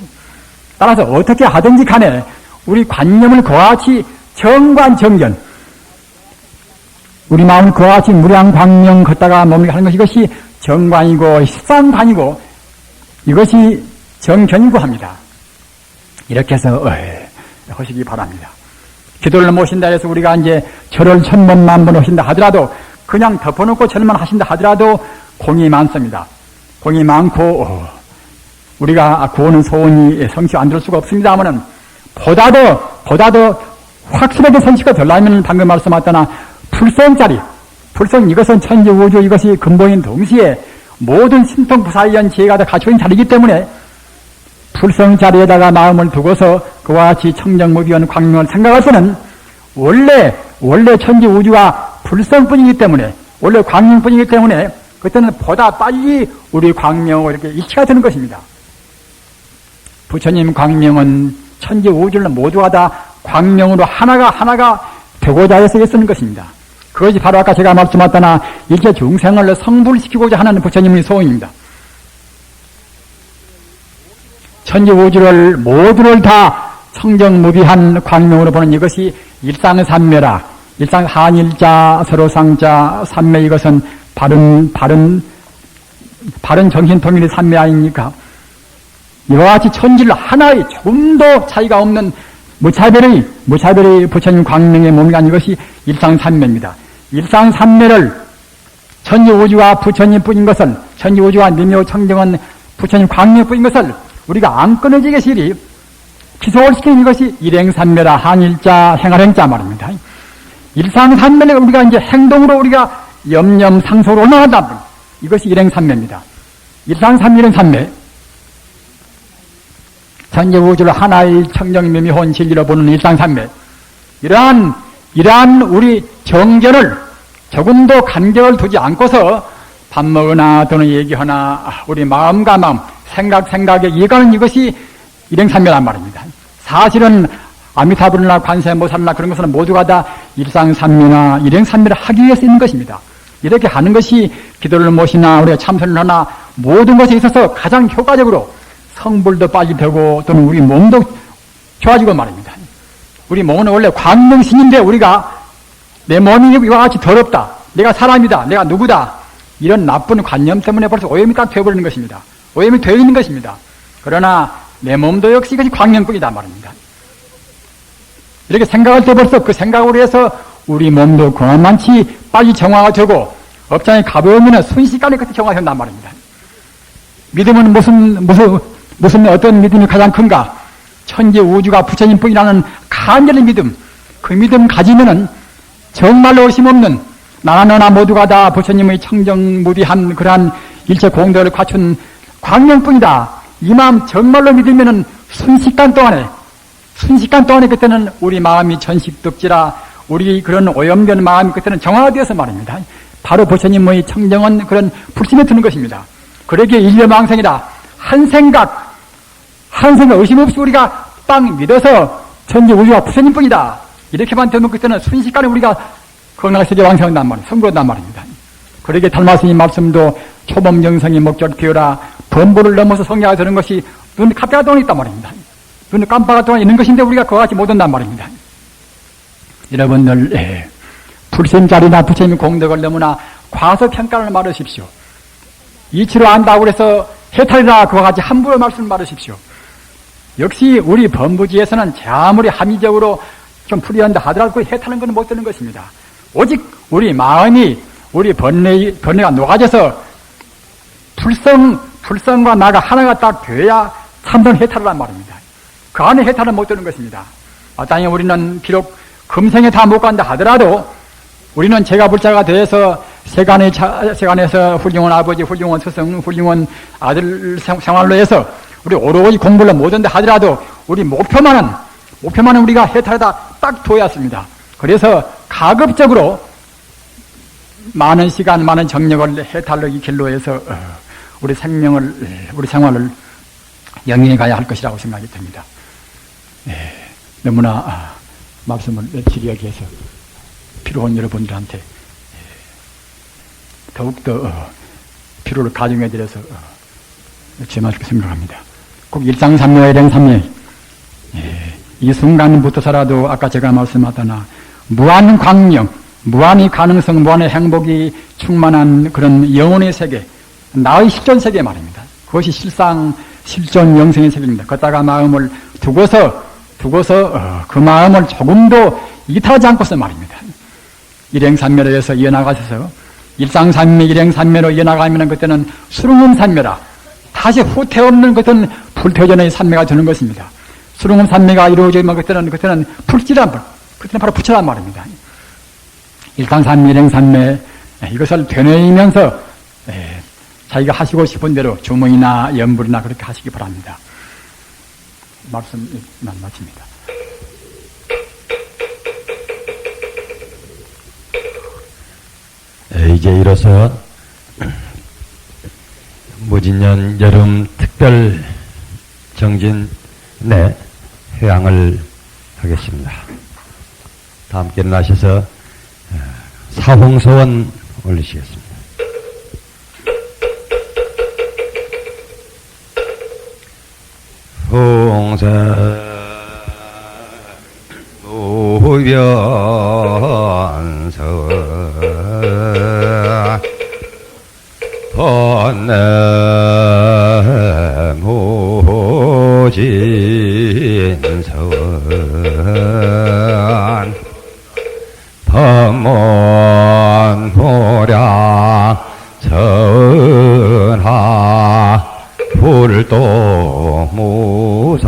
따라서 어떻게 하든지 간에 우리 관념을 그와 같이 정관정견 우리 마음을 그와 같이 무량광명 걷다가 머물게 하는 이것이 정관이고 십상관이고 이것이 정견이고 합니다. 이렇게 해서 하시기 바랍니다. 기도를 모신다 해서 우리가 이제 절을 1000번 만번 하신다 하더라도 그냥 덮어놓고 절만 하신다 하더라도 공이 많습니다. 공이 많고 우리가 구하는 소원이 성취가 안 될 수가 없습니다만은 보다도 확실하게 성취가 되려면 방금 말씀하셨다나 풀성 이것은 천지우주 이것이 근본인 동시에 모든 신통부사의연 지혜가 다 갖춰진 자리이기 때문에 풀성 자리에다가 마음을 두고서 그와 같이 청정무비한 광명을 생각할 때는 원래 천지우주가 불성뿐이기 때문에 원래 광명뿐이기 때문에 그때는 보다 빨리 우리 광명으로 이렇게 일치가 되는 것입니다. 부처님 광명은 천지우주를 모두가 다 광명으로 하나가 되고자 해서 쓰는 것입니다. 그것이 바로 아까 제가 말씀하셨다나 일체 중생을 성불시키고자 하는 부처님의 소원입니다. 천지우주를 모두를 다 청정무비한 광명으로 보는 이것이 일상삼매라. 일상 한일자 서로상자 삼매 이것은 바른 정신통일의 삼매 아닙니까? 이와 같이 천지를 하나의 조금도 차이가 없는 무차별의 부처님 광명의 몸이란 이것이 일상삼매입니다. 일상삼매를 천지우주가 부처님뿐인 것을 천지우주가 미묘청정은 부처님 광명뿐인 것을 우리가 안 끊어지게 시리 기속을 시키는 이것이 일행삼매라 한일자 행할행자 말입니다. 일상삼매를 우리가 이제 행동으로 우리가 염염상소로 올라간다. 이것이 일행삼매입니다. 일상삼매 천지우주를 하나의 청정미미혼 진리로 보는 일상삼매 이러한 우리 정견을 조금도 간격을 두지 않고서 밥 먹으나 또는 얘기하나 우리 마음과 마음 생각에 이해가는 이것이 일행삼매란 말입니다. 사실은 아미타불이나 관세음보살이나 그런 것은 모두가 다 일상산매나 일행산매를 하기 위해서 있는 것입니다. 이렇게 하는 것이 기도를 모시나 우리가 참선을 하나 모든 것에 있어서 가장 효과적으로 성불도 빨리 되고 또는 우리 몸도 좋아지고 말입니다. 우리 몸은 원래 광명신인데 우리가 내 몸이 이와 같이 더럽다, 내가 사람이다, 내가 누구다, 이런 나쁜 관념 때문에 벌써 오염이 딱 되어버리는 것입니다. 오염이 되어 있는 것입니다. 그러나 내 몸도 역시 이것이 광명뿐이다 말입니다. 이렇게 생각할 때 벌써 그 생각으로 해서 우리 몸도 그만치 빨리 정화가 되고 업장에 가벼우면 순식간에 그때 정화가 된단 말입니다. 믿음은 무슨 어떤 믿음이 가장 큰가? 천지 우주가 부처님뿐이라는 간절한 믿음, 그 믿음 가지면은 정말로 의심없는 나나 너나 모두가 다 부처님의 청정무비한 그러한 일체 공덕을 갖춘 광명뿐이다. 이 마음 정말로 믿으면은 순식간 동안에 그때는 우리 마음이 전식덕지라 우리 그런 오염된 마음이 그때는 정화되어서 말입니다. 바로 부처님의 청정한 그런 불심에 드는 것입니다. 그러기에 일념왕생이라 한 생각 의심 없이 우리가 빵 믿어서 천지 우주가 부처님뿐이다. 이렇게만 되면 그때는 순식간에 우리가 건강한 세계 왕생한단 말이에요. 성불한단 말입니다. 그러기에 달마스님 말씀도 초범정성이 목적 되어라 범부를 넘어서 성야가 되는 것이 눈이 깜빡아 동안 있단 말입니다. 눈이 깜빡아 동안 있는 것인데 우리가 그와 같이 못 온단 말입니다. 여러분들 불심자리나 부처님의 공덕을 너무나 과소평가를 말하십시오. 이치로 안다고 해서 해탈이라 그와 같이 함부로 말씀을 말하십시오. 역시 우리 범부지에서는 제 아무리 합리적으로 좀 풀이한다 하더라도 그 해탈은 건 못 되는 것입니다. 오직 우리 마음이 우리 번뇌가 녹아져서 불성과 나가 하나가 딱 돼야 참된 해탈을 한 말입니다. 그 안에 해탈은 못 되는 것입니다. 마땅히 우리는 비록 금생에 다 못 간다 하더라도 우리는 제가 불자가 되어서 세간에서 훌륭한 아버지, 훌륭한 스승, 훌륭한 아들 생활로 해서 우리 오로지 공부를 못한다 하더라도 우리 목표만은 우리가 해탈하다 딱 둬야습니다. 그래서 가급적으로 많은 시간, 많은 정력을 해탈로 이 길로 해서 우리 생활을 영위해 가야 할 것이라고 생각이 듭니다. 너무나 말씀을 지리하게 해서 필요한 여러분들한테 더욱더 필요를 가정해드려서 제맛있게 생각합니다. 꼭 일상삼昧와 일행삼昧 이 순간부터서라도 아까 제가 말씀하다나 무한 광명, 무한의 가능성, 무한의 행복이 충만한 그런 영혼의 세계, 나의 실존 세계 말입니다. 그것이 실존 영생의 세계입니다. 걷다가 마음을 두고서 그 마음을 조금도 이탈하지 않고서 말입니다. 일행삼매로 해서 이어나가셔서 일상삼매, 일행삼매로 이어나가면 그때는 수릉음삼매라 다시 후퇴 없는 그때는 불퇴전의 삼매가 되는 것입니다. 수릉음삼매가 이루어지면 그때는 그때는 바로 부처란 말입니다. 일상삼매, 일행삼매 이것을 되뇌이면서 자기가 하시고 싶은 대로 주문이나 연불이나 그렇게 하시기 바랍니다. 말씀만 마칩니다. 이제 이로써 무진년 여름 특별 정진 회양을 하겠습니다. 다 함께 일어나셔서 사홍소원 올리시겠습니다. 홍사 무변서 번뇌무진서원 법문호량 전하 불도 무상서원